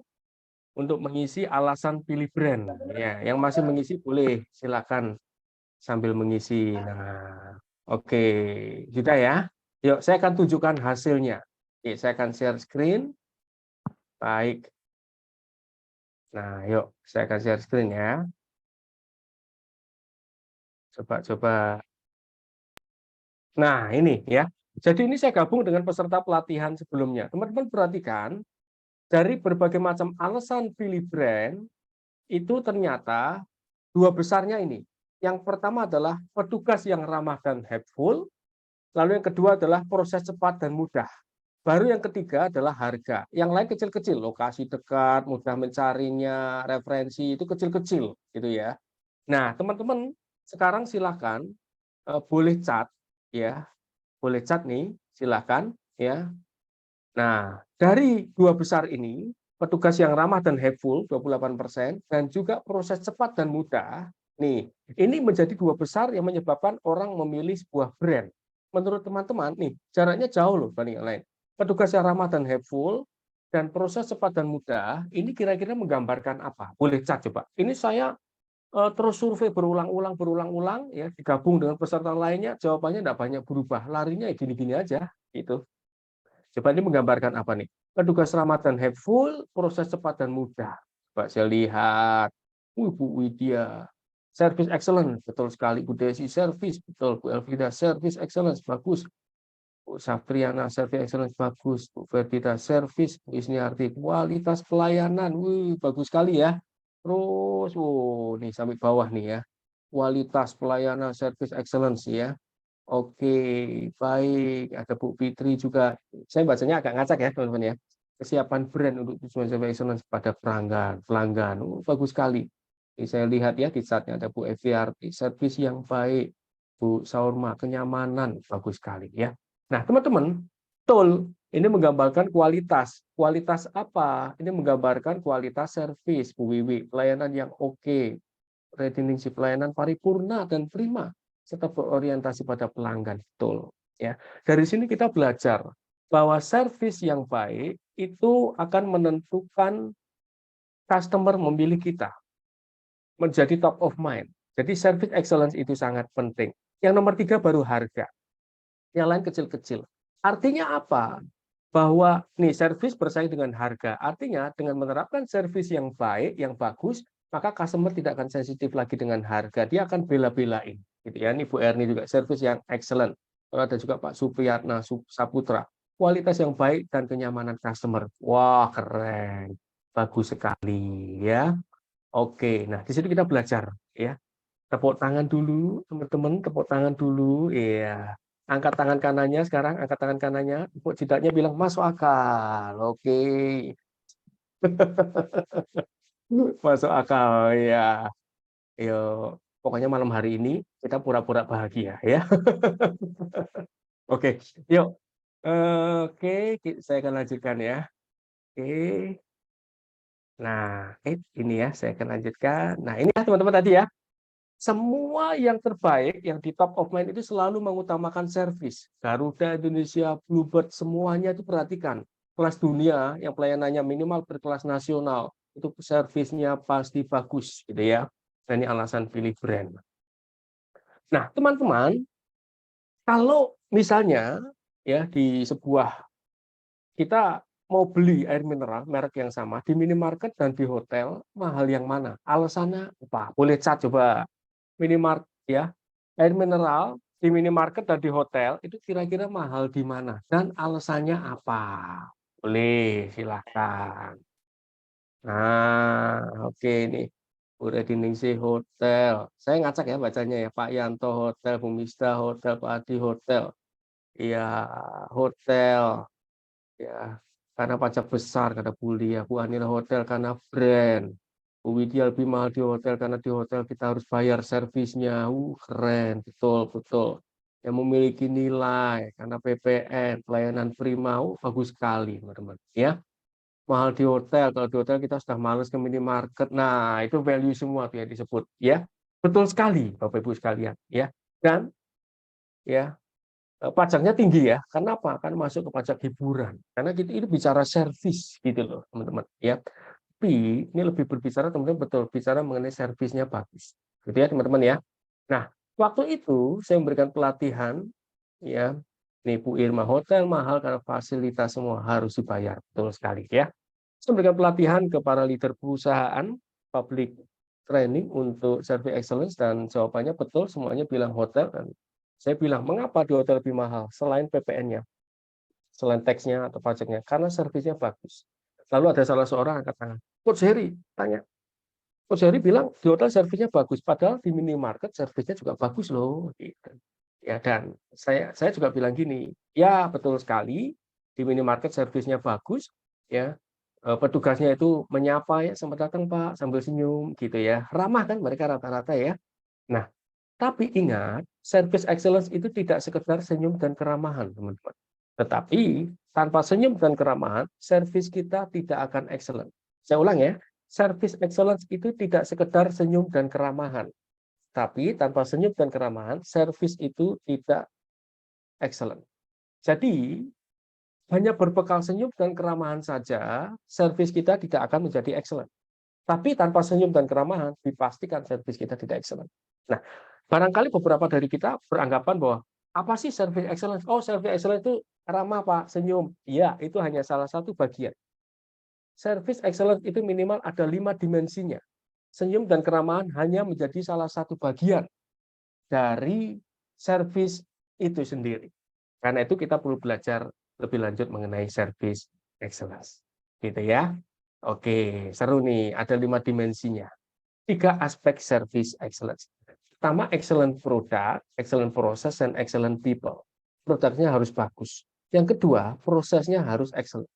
untuk mengisi alasan pilih brand. Ya, yang masih mengisi boleh silakan sambil mengisi. Nah, oke, sudah ya. Yuk, saya akan tunjukkan hasilnya. Oke, saya akan share screen. Baik. Nah, yuk, saya akan share screen ya. Coba. Nah, ini ya. Jadi ini saya gabung dengan peserta pelatihan sebelumnya. Teman-teman perhatikan, dari berbagai macam alasan pilih brand, itu ternyata 2 besarnya ini. Yang pertama adalah petugas yang ramah dan helpful, lalu yang kedua adalah proses cepat dan mudah. Baru yang ketiga adalah harga. Yang lain kecil-kecil, lokasi dekat, mudah mencarinya, referensi itu kecil-kecil gitu ya. Nah, teman-teman sekarang silakan boleh cat ya, boleh cat nih, silakan ya. Nah, dari 2 besar ini, petugas yang ramah dan helpful 28% dan juga proses cepat dan mudah. Nih, ini menjadi 2 besar yang menyebabkan orang memilih sebuah brand. Menurut teman-teman nih, jaraknya jauh loh banding yang lain. Petugas yang ramah dan helpful dan proses cepat dan mudah, ini kira-kira menggambarkan apa? Boleh cat coba. Ini saya terus survei berulang-ulang ya, digabung dengan peserta lainnya, jawabannya enggak banyak berubah. Larinya ya gini-gini aja gitu. Coba ini menggambarkan apa nih? Petugas ramah dan helpful, proses cepat dan mudah. Coba saya lihat. Bu Widya, service excellence, betul sekali. Bu Desi, service, betul. Bu Elvira, service excellence, bagus. Bu Sapriana, service excellence, bagus. Bu Ferdita, service. Bu Isniarti, kualitas pelayanan, wih, bagus sekali ya. Terus, nih sampai bawah nih ya. Kualitas pelayanan, service excellence ya. Oke, baik. Ada Bu Fitri juga. Saya bacanya agak ngacak ya, teman-teman ya. Kesiapan brand untuk tujuan service excellence pada pelanggan. Bagus sekali. Ini saya lihat ya di chartnya ada Bu Eviarti, servis yang baik. Bu Saurma, kenyamanan. Bagus sekali ya. Nah, teman-teman, betul. Ini menggambarkan kualitas. Kualitas apa? Ini menggambarkan kualitas servis, Bu Wiwi. Pelayanan yang oke. Rating pelayanan paripurna dan prima serta berorientasi pada pelanggan, betul ya. Dari sini kita belajar bahwa servis yang baik itu akan menentukan customer memilih kita menjadi top of mind. Jadi service excellence itu sangat penting. Yang nomor 3 baru harga. Yang lain kecil-kecil. Artinya apa? Bahwa nih servis bersaing dengan harga. Artinya dengan menerapkan servis yang baik, yang bagus, maka customer tidak akan sensitif lagi dengan harga. Dia akan bela-belain. Gitu ya. Ini Bu Erni juga servis yang excellent. Ada juga Pak Supriyatna Saputra. Kualitas yang baik dan kenyamanan customer. Wah, keren. Bagus sekali ya. Oke, nah di sini kita belajar ya. Tepuk tangan dulu, teman-teman, tepuk tangan dulu. Iya. Angkat tangan kanannya sekarang, angkat tangan kanannya. Tepuk jidatnya bilang masuk akal. Oke. Masuk akal ya. Yo, pokoknya malam hari ini kita pura-pura bahagia ya. Oke, yuk. Oke, saya akan lanjutkan ya. Oke. Nah, ini ya, saya akan lanjutkan. Nah, ini ya teman-teman tadi ya. Semua yang terbaik, yang di top of mind itu selalu mengutamakan servis. Garuda, Indonesia, Bluebird, semuanya itu perhatikan. Kelas dunia yang pelayanannya minimal berkelas nasional, itu servisnya pasti bagus, gitu ya. Dan ini alasan pilih brand. Nah, teman-teman, kalau misalnya ya di sebuah, kita mau beli air mineral merek yang sama di minimarket dan di hotel, mahal yang mana? Alasannya apa? Boleh cat coba. Minimarket ya, air mineral di minimarket dan di hotel itu kira-kira mahal di mana dan alasannya apa? Boleh, silakan. Nah, oke nih. Udah di Ningsih Hotel. Saya ngacak ya bacanya ya. Pak Yanto Hotel, Bumista Hotel, Pak Adi Hotel. Iya, hotel. Ya, karena pajak besar kata Bulia. Bu Anila Hotel karena brand. Bu Widya lebih mahal di hotel karena di hotel kita harus bayar servisnya. Keren, betul, betul. Yang memiliki nilai karena PPN, pelayanan prima, bagus sekali, teman-teman. Ya, mahal di hotel. Kalau di hotel kita sudah males ke minimarket. Nah, itu value semua tuh yang disebut. Ya, betul sekali, Bapak Ibu sekalian. Ya, dan ya pajaknya tinggi ya. Karena apa? Kan masuk ke pajak hiburan. Karena kita ini bicara servis gitu loh, teman-teman. Ya, tapi ini lebih berbicara teman-teman betul bicara mengenai servisnya bagus. Gitu ya, teman-teman ya. Nah, waktu itu saya memberikan pelatihan ya. Nih Bu Irma, hotel mahal karena fasilitas semua harus dibayar. Betul sekali ya. Saya memberikan pelatihan ke para leader perusahaan, public training untuk service excellence dan jawabannya betul semuanya bilang hotel dan saya bilang mengapa di hotel lebih mahal selain PPN-nya, selain tax-nya atau pajaknya karena servisnya bagus. Lalu ada salah seorang angkat tangan. Coach Heri tanya. Coach Heri bilang di hotel servisnya bagus padahal di minimarket servisnya juga bagus loh gitu. Ya dan saya juga bilang gini, ya betul sekali di minimarket servisnya bagus ya. Petugasnya itu menyapa ya, selamat datang Pak, sambil senyum gitu ya. Ramah kan mereka rata-rata ya. Nah, tapi ingat, service excellence itu tidak sekedar senyum dan keramahan, teman-teman. Tetapi tanpa senyum dan keramahan, service kita tidak akan excellent. Saya ulang ya, service excellence itu tidak sekedar senyum dan keramahan. Tapi tanpa senyum dan keramahan, service itu tidak excellent. Jadi, hanya berbekal senyum dan keramahan saja, servis kita tidak akan menjadi excellent. Tapi tanpa senyum dan keramahan, dipastikan servis kita tidak excellent. Nah, barangkali beberapa dari kita beranggapan bahwa apa sih service excellence? Oh, service excellence itu ramah, Pak, senyum. Iya, itu hanya salah satu bagian. Service excellence itu minimal ada 5 dimensinya. Senyum dan keramahan hanya menjadi salah satu bagian dari service itu sendiri. Karena itu kita perlu belajar lebih lanjut mengenai service excellence. Gitu ya. Oke, seru nih. Ada 5 dimensinya. 3 aspek service excellence. Pertama, excellent product, excellent process, dan excellent people. Produknya harus bagus. Yang kedua, prosesnya harus excellent.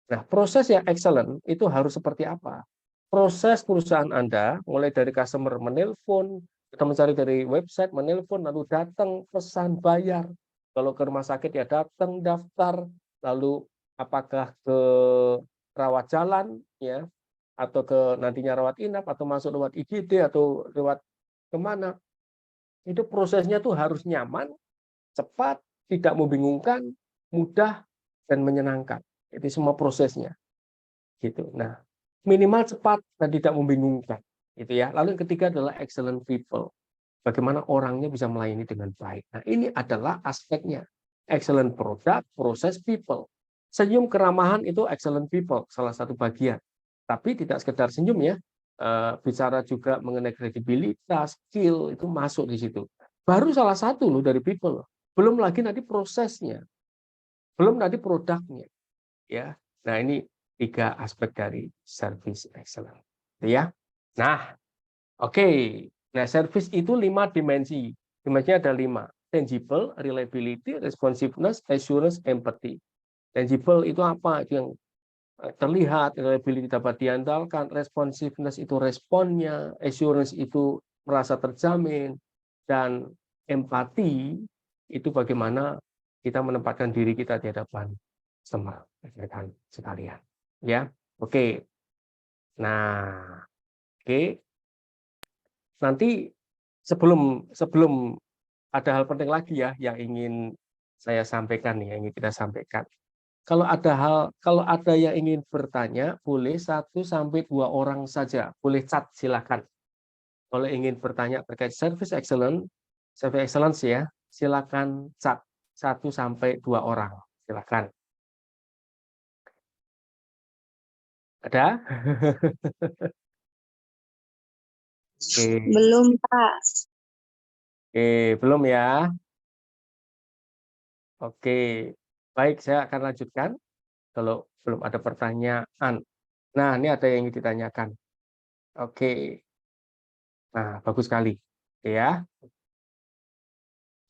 Nah, proses yang excellent itu harus seperti apa? Proses perusahaan Anda, mulai dari customer menelpon, kita mencari dari website, menelpon, lalu datang, pesan, bayar. Kalau ke rumah sakit ya datang, daftar, lalu apakah ke rawat jalan, ya, atau ke nantinya rawat inap, atau masuk lewat IGD, atau lewat kemana. Itu prosesnya tuh harus nyaman, cepat, tidak membingungkan, mudah, dan menyenangkan. Itu semua prosesnya. Gitu. Nah, minimal cepat dan tidak membingungkan. Gitu ya. Lalu yang ketiga adalah excellent people. Bagaimana orangnya bisa melayani dengan baik. Nah, ini adalah aspeknya. Excellent product, proses, people. Senyum keramahan itu excellent people, salah satu bagian. Tapi tidak sekedar senyum ya. Bicara juga mengenai kredibilitas, skill, itu masuk di situ. Baru salah satu loh dari people. Belum lagi nanti prosesnya. Belum nanti produknya. Ya. Nah, ini 3 aspek dari service excellence. Ya. Nah, oke. Nah, service itu 5 dimensi. Dimensinya ada 5. Tangible, reliability, responsiveness, assurance, empathy. Tangible itu apa? Itu yang terlihat, reliability dapat diandalkan, responsiveness itu responnya, assurance itu merasa terjamin, dan empati itu bagaimana kita menempatkan diri kita di hadapan customer, rekan sekalian. Ya, oke. Nah, oke. Nanti sebelum ada hal penting lagi ya yang ingin saya sampaikan nih, yang ingin kita sampaikan. Kalau ada yang ingin bertanya, boleh 1 sampai 2 orang saja, boleh chat silakan. Kalau ingin bertanya terkait service excellence ya, silakan chat. 1 sampai 2 orang. Silakan. Ada? Oke. Belum, Pak. Oke, belum ya? Oke. Baik, saya akan lanjutkan kalau belum ada pertanyaan. Nah, ini ada yang ingin ditanyakan. Oke. Nah, bagus sekali. Oke ya.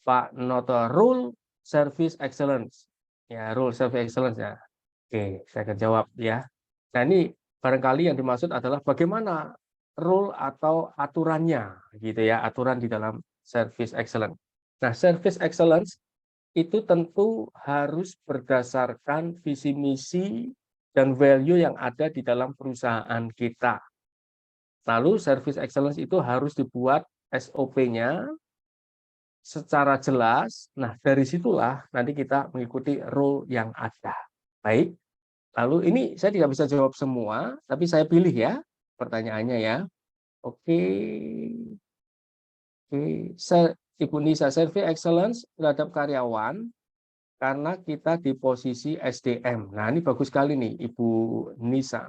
Pak Noto, rule service excellence. Ya, rule service excellence ya. Oke, saya akan jawab ya. Nah, ini barangkali yang dimaksud adalah bagaimana rule atau aturannya gitu ya, aturan di dalam service excellence. Nah, service excellence itu tentu harus berdasarkan visi misi dan value yang ada di dalam perusahaan kita. Lalu service excellence itu harus dibuat SOP-nya secara jelas. Nah, dari situlah nanti kita mengikuti rule yang ada. Baik. Lalu ini saya tidak bisa jawab semua, tapi saya pilih ya pertanyaannya ya. Oke. Oke, Ibu Nisa, service excellence terhadap karyawan karena kita di posisi SDM. Nah, ini bagus sekali nih Ibu Nisa.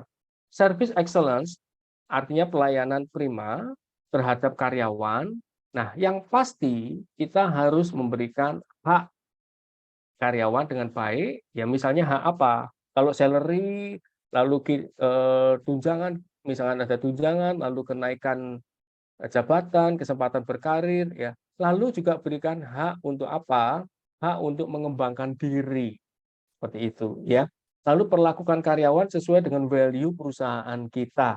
Service excellence artinya pelayanan prima terhadap karyawan. Nah, yang pasti kita harus memberikan hak karyawan dengan baik. Ya, misalnya hak apa? Kalau salary, lalu tunjangan, misalkan ada tunjangan, lalu kenaikan jabatan, kesempatan berkarir, ya. Lalu juga berikan hak untuk apa? Hak untuk mengembangkan diri. Seperti itu, ya. Lalu perlakukan karyawan sesuai dengan value perusahaan kita.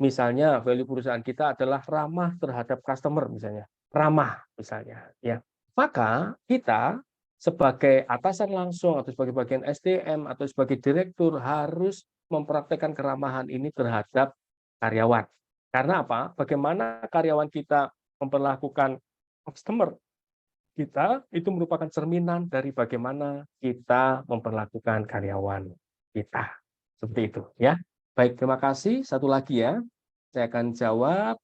Misalnya value perusahaan kita adalah ramah terhadap customer misalnya. Ramah misalnya, ya. Maka kita sebagai atasan langsung atau sebagai bagian SDM atau sebagai direktur harus mempraktekkan keramahan ini terhadap karyawan. Karena apa? Bagaimana karyawan kita memperlakukan customer kita itu merupakan cerminan dari bagaimana kita memperlakukan karyawan kita. Seperti itu, ya. Baik, terima kasih. Satu lagi ya. Saya akan jawab.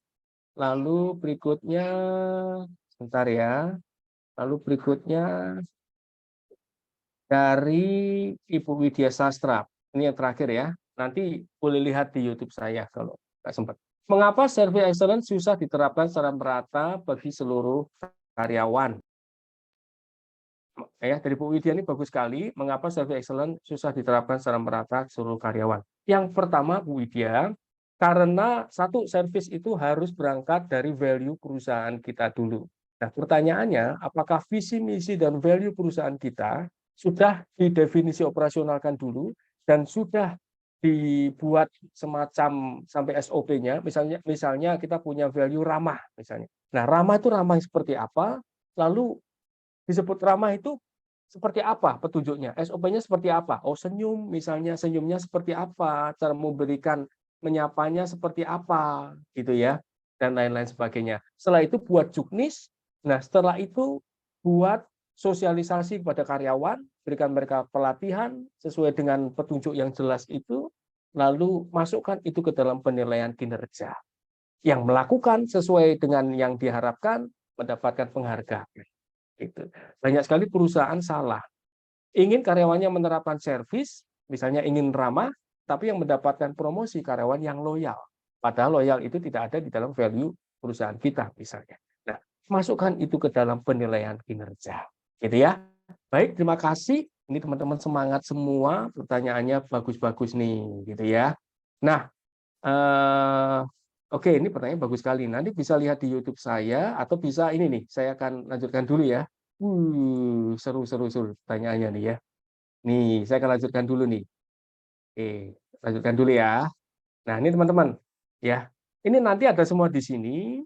Lalu berikutnya, sebentar ya. Lalu berikutnya dari Ibu Widya Sastra. Ini yang terakhir ya. Nanti boleh lihat di YouTube saya kalau nggak sempat. Mengapa service excellence susah diterapkan secara merata bagi seluruh karyawan? Ya, dari Bu Widya ini bagus sekali. Mengapa service excellence susah diterapkan secara merata seluruh karyawan? Yang pertama, Bu Widya, karena satu service itu harus berangkat dari value perusahaan kita dulu. Nah, pertanyaannya, apakah visi, misi, dan value perusahaan kita sudah didefinisi operasionalkan dulu dan sudah dibuat semacam sampai SOP-nya, misalnya kita punya value ramah misalnya. Nah, ramah itu ramah seperti apa? Lalu disebut ramah itu seperti apa petunjuknya? SOP-nya seperti apa? Oh, senyum misalnya, senyumnya seperti apa? Cara memberikan menyapanya seperti apa? Gitu ya. Dan lain-lain sebagainya. Setelah itu buat juknis. Nah, setelah itu buat sosialisasi kepada karyawan, berikan mereka pelatihan sesuai dengan petunjuk yang jelas itu, lalu masukkan itu ke dalam penilaian kinerja. Yang melakukan sesuai dengan yang diharapkan mendapatkan penghargaan. Itu. Banyak sekali perusahaan salah. Ingin karyawannya menerapkan servis, misalnya ingin ramah, tapi yang mendapatkan promosi karyawan yang loyal. Padahal loyal itu tidak ada di dalam value perusahaan kita misalnya. Nah, masukkan itu ke dalam penilaian kinerja. Gitu ya. Baik, terima kasih. Ini teman-teman semangat semua, pertanyaannya bagus-bagus nih, gitu ya. Nah, oke, ini pertanyaan bagus sekali. Nanti bisa lihat di YouTube saya atau bisa ini nih, saya akan lanjutkan dulu ya. Seru pertanyaannya nih ya. Nih, saya akan lanjutkan dulu nih. Oke, lanjutkan dulu ya. Nah, ini teman-teman, ya. Ini nanti ada semua di sini.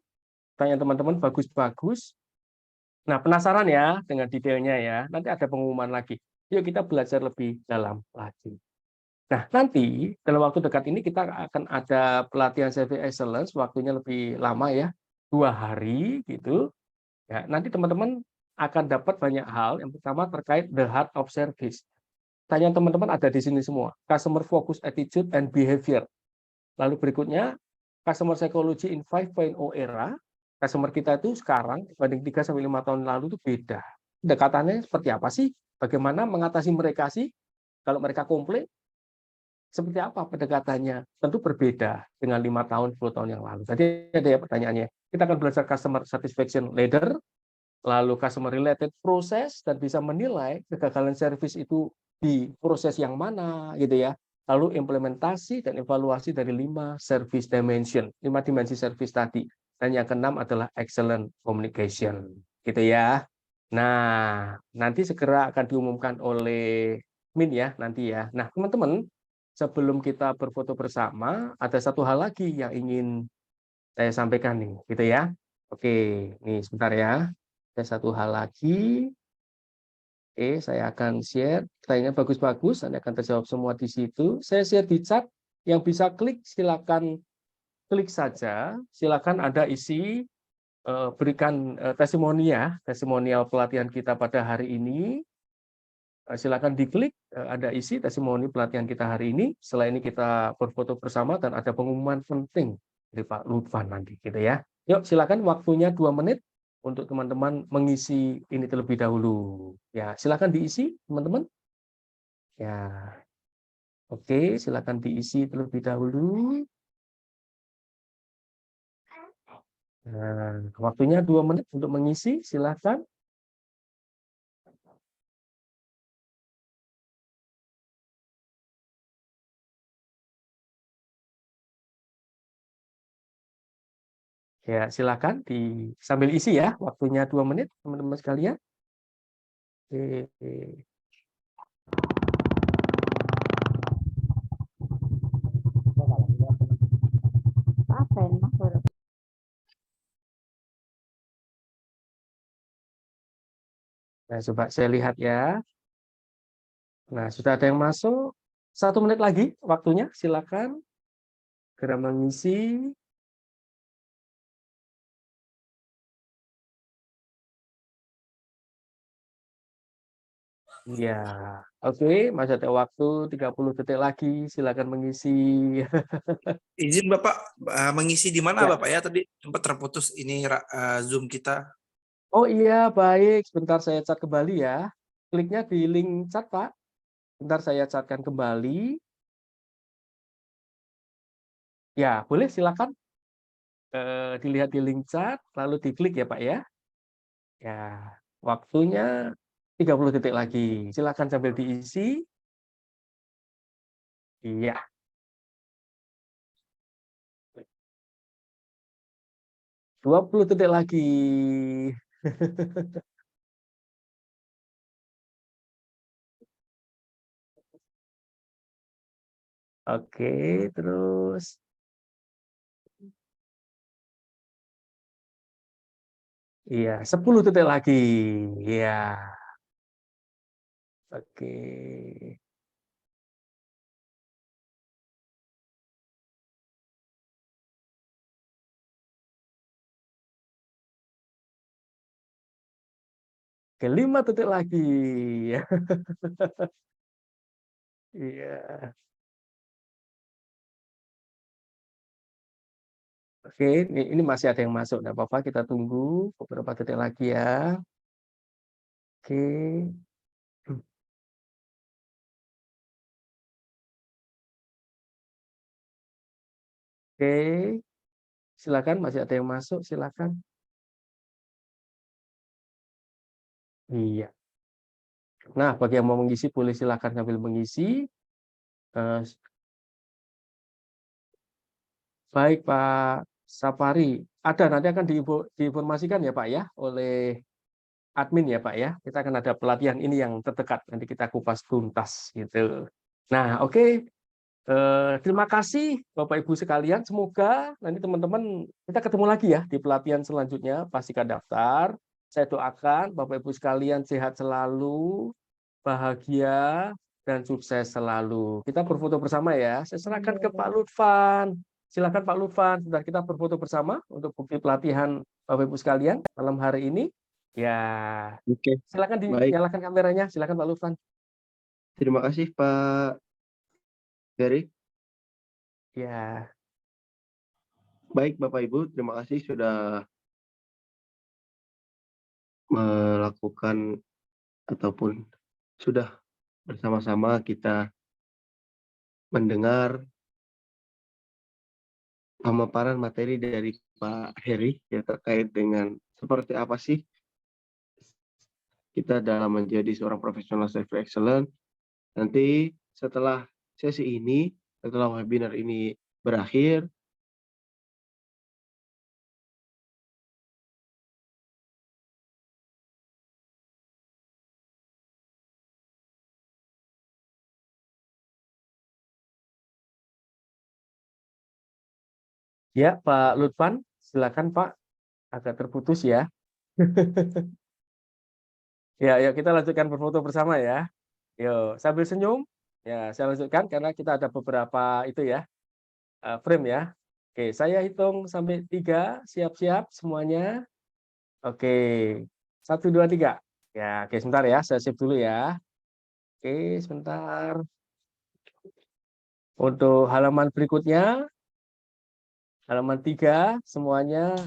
Pertanyaan teman-teman bagus-bagus. Nah, penasaran ya dengan detailnya ya. Nanti ada pengumuman lagi. Yuk kita belajar lebih dalam lagi. Nah, nanti dalam waktu dekat ini kita akan ada pelatihan service excellence, waktunya lebih lama ya, 2 hari gitu. Ya, nanti teman-teman akan dapat banyak hal. Yang pertama terkait the heart of service. Tanya teman-teman ada di sini semua. Customer focus attitude and behavior. Lalu berikutnya customer psychology in 5.0 era. Customer kita itu sekarang dibanding 3 sampai 5 tahun lalu itu beda. pendekatannya seperti apa sih? Bagaimana mengatasi mereka sih? Kalau mereka komplain, seperti apa pendekatannya? Tentu berbeda dengan 5 tahun, 10 tahun yang lalu. Jadi ada ya pertanyaannya. Kita akan belajar customer satisfaction ladder, lalu customer related process, dan bisa menilai kegagalan service itu di proses yang mana, gitu ya. Lalu implementasi dan evaluasi dari 5 service dimension, 5 dimensi service tadi. Dan yang keenam adalah excellent communication, gitu ya. Nah, nanti segera akan diumumkan oleh Min ya, nanti ya. Nah, teman-teman, sebelum kita berfoto bersama, ada satu hal lagi yang ingin saya sampaikan nih, gitu ya. Oke, nih sebentar ya. Ada satu hal lagi. Oke, saya akan share. Kayaknya bagus-bagus, Anda akan terjawab semua di situ. Saya share di chat. Yang bisa klik, silakan klik saja. Silakan Anda isi, berikan testimoni ya, testimonial pelatihan kita pada hari ini. Silakan diklik, ada isi testimoni pelatihan kita hari ini. Setelah ini kita berfoto bersama dan ada pengumuman penting dari Pak Lutfan nanti, gitu ya. Yuk, silakan waktunya 2 menit untuk teman-teman mengisi ini terlebih dahulu. Ya, silakan diisi, teman-teman. Ya, oke, silakan diisi terlebih dahulu. Nah, waktunya 2 menit untuk mengisi, silakan. Ya, silakan sambil isi ya, waktunya 2 menit, teman-teman sekalian. Oke. Nah, coba saya lihat ya. Nah, sudah ada yang masuk. 1 menit lagi waktunya, silakan. Segera mengisi. Ya, oke, masih ada waktu 30 detik lagi, silakan mengisi. Izin Bapak mengisi di mana Ya. Bapak ya? Tadi sempat terputus ini Zoom kita. Oh iya, baik. Sebentar saya cat kembali ya. Kliknya di link chat, Pak. Sebentar saya catkan kembali. Ya, boleh silakan dilihat di link chat, lalu diklik ya, Pak ya. Ya, waktunya 30 detik lagi. Silakan sambil diisi. Iya. 20 detik lagi. Oke, terus. Iya, 10 detik lagi. Iya. Oke. Oke, 5 detik lagi. Iya. Oke, ini masih ada yang masuk. Nggak apa-apa, kita tunggu beberapa detik lagi ya. Oke. Oke, silakan. Masih ada yang masuk, silakan. Iya. Nah, bagi yang mau mengisi, boleh silakan sambil mengisi. Baik, Pak Safari. Ada, nanti akan diinformasikan ya, Pak ya, oleh admin ya, Pak ya. Kita akan ada pelatihan ini yang terdekat. Nanti kita kupas tuntas gitu. Nah, oke. Terima kasih Bapak Ibu sekalian. Semoga nanti teman-teman kita ketemu lagi ya di pelatihan selanjutnya. Pastikan daftar. Saya doakan Bapak Ibu sekalian sehat selalu, bahagia, dan sukses selalu. Kita berfoto bersama ya. Saya serahkan ke Pak Lutfan. Silakan Pak Lutfan. Sudah kita berfoto bersama untuk bukti pelatihan Bapak Ibu sekalian malam hari ini. Ya, Oke, silakan baik. dinyalakan kameranya. Silakan Pak Lutfan. Terima kasih Pak Ferry. Ya. Baik Bapak Ibu, terima kasih sudah melakukan ataupun sudah bersama-sama kita mendengar pemaparan materi dari Pak Heri ya terkait dengan seperti apa sih kita dalam menjadi seorang profesional safety excellence. Nanti setelah sesi ini, setelah webinar ini berakhir, Ya, Pak Lutfan, silakan Pak. Agak terputus ya. Ya, yuk kita lanjutkan berfoto bersama ya. Yuk, sambil senyum. Ya, saya lanjutkan karena kita ada beberapa itu ya, frame ya. Oke, saya hitung sampai 3, siap-siap semuanya. Oke, 1, 2, 3. Ya, oke sebentar ya, saya save dulu ya. Oke, sebentar. Untuk halaman berikutnya, halaman 3, semuanya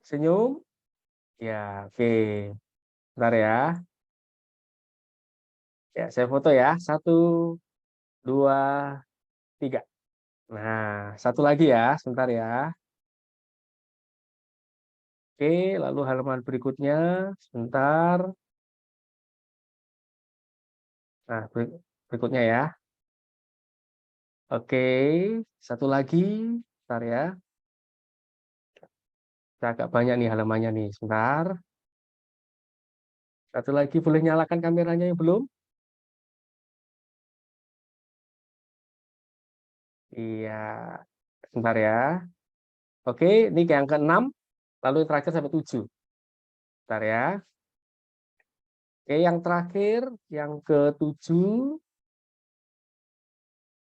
senyum. Ya, oke. Bentar ya. Ya, saya foto ya. 1, 2, 3. Nah, satu lagi ya, sebentar ya. Oke, lalu halaman berikutnya, sebentar. Nah, berikutnya ya. Oke, satu lagi, sebentar ya. Agak banyak nih halamannya nih, sebentar. Satu lagi, boleh nyalakan kameranya yang belum? Iya, sebentar ya. Oke, ini yang ke-6, lalu yang terakhir sampai 7. Bentar ya. Oke, yang terakhir, yang ke-7.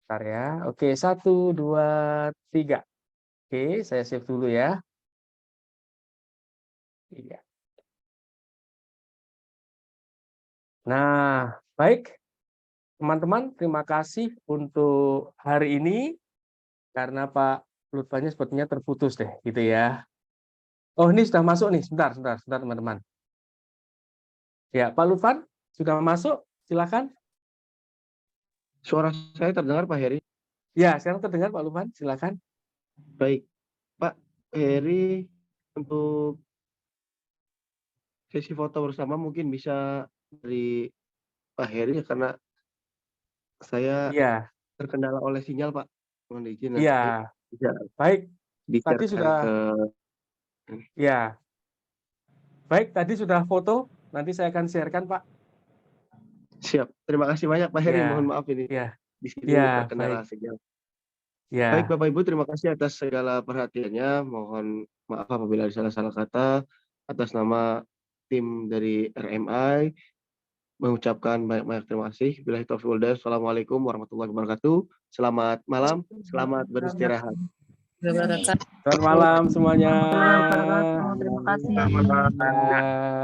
Bentar ya. Oke, 1, 2, 3. Oke, saya save dulu ya. Iya. Nah, baik. Teman-teman, terima kasih untuk hari ini. Karena Pak Lutfannya sepertinya terputus deh, gitu ya. Oh, ini sudah masuk nih. Sebentar, teman-teman. Ya, Pak Lutfan, sudah masuk? Silakan. suara saya terdengar Pak Heri? Ya, sekarang terdengar Pak Lutfan, silakan. Baik, Pak Heri, untuk sesi foto bersama mungkin bisa dari Pak Heri ya, karena saya Iya, terkendala oleh sinyal, Pak. Mohon izin nanti iya. bisa Baik, tadi di-share-kan sudah, ke ya. Baik, tadi sudah foto. Nanti saya akan share-kan, Pak. siap. Terima kasih banyak Pak Heri. Mohon Ya, maaf ini ya, di sini ya, baik. terkendala sinyal. Baik Ya, Bapak Ibu, terima kasih atas segala perhatiannya. Mohon maaf apabila ada salah-salah kata. Atas nama tim dari RMI, mengucapkan banyak-banyak terima kasih. Billahi taufiq wal hidayah. Assalamualaikum warahmatullahi wabarakatuh. Selamat malam, selamat beristirahat. selamat malam semuanya. Terima kasih. Ya.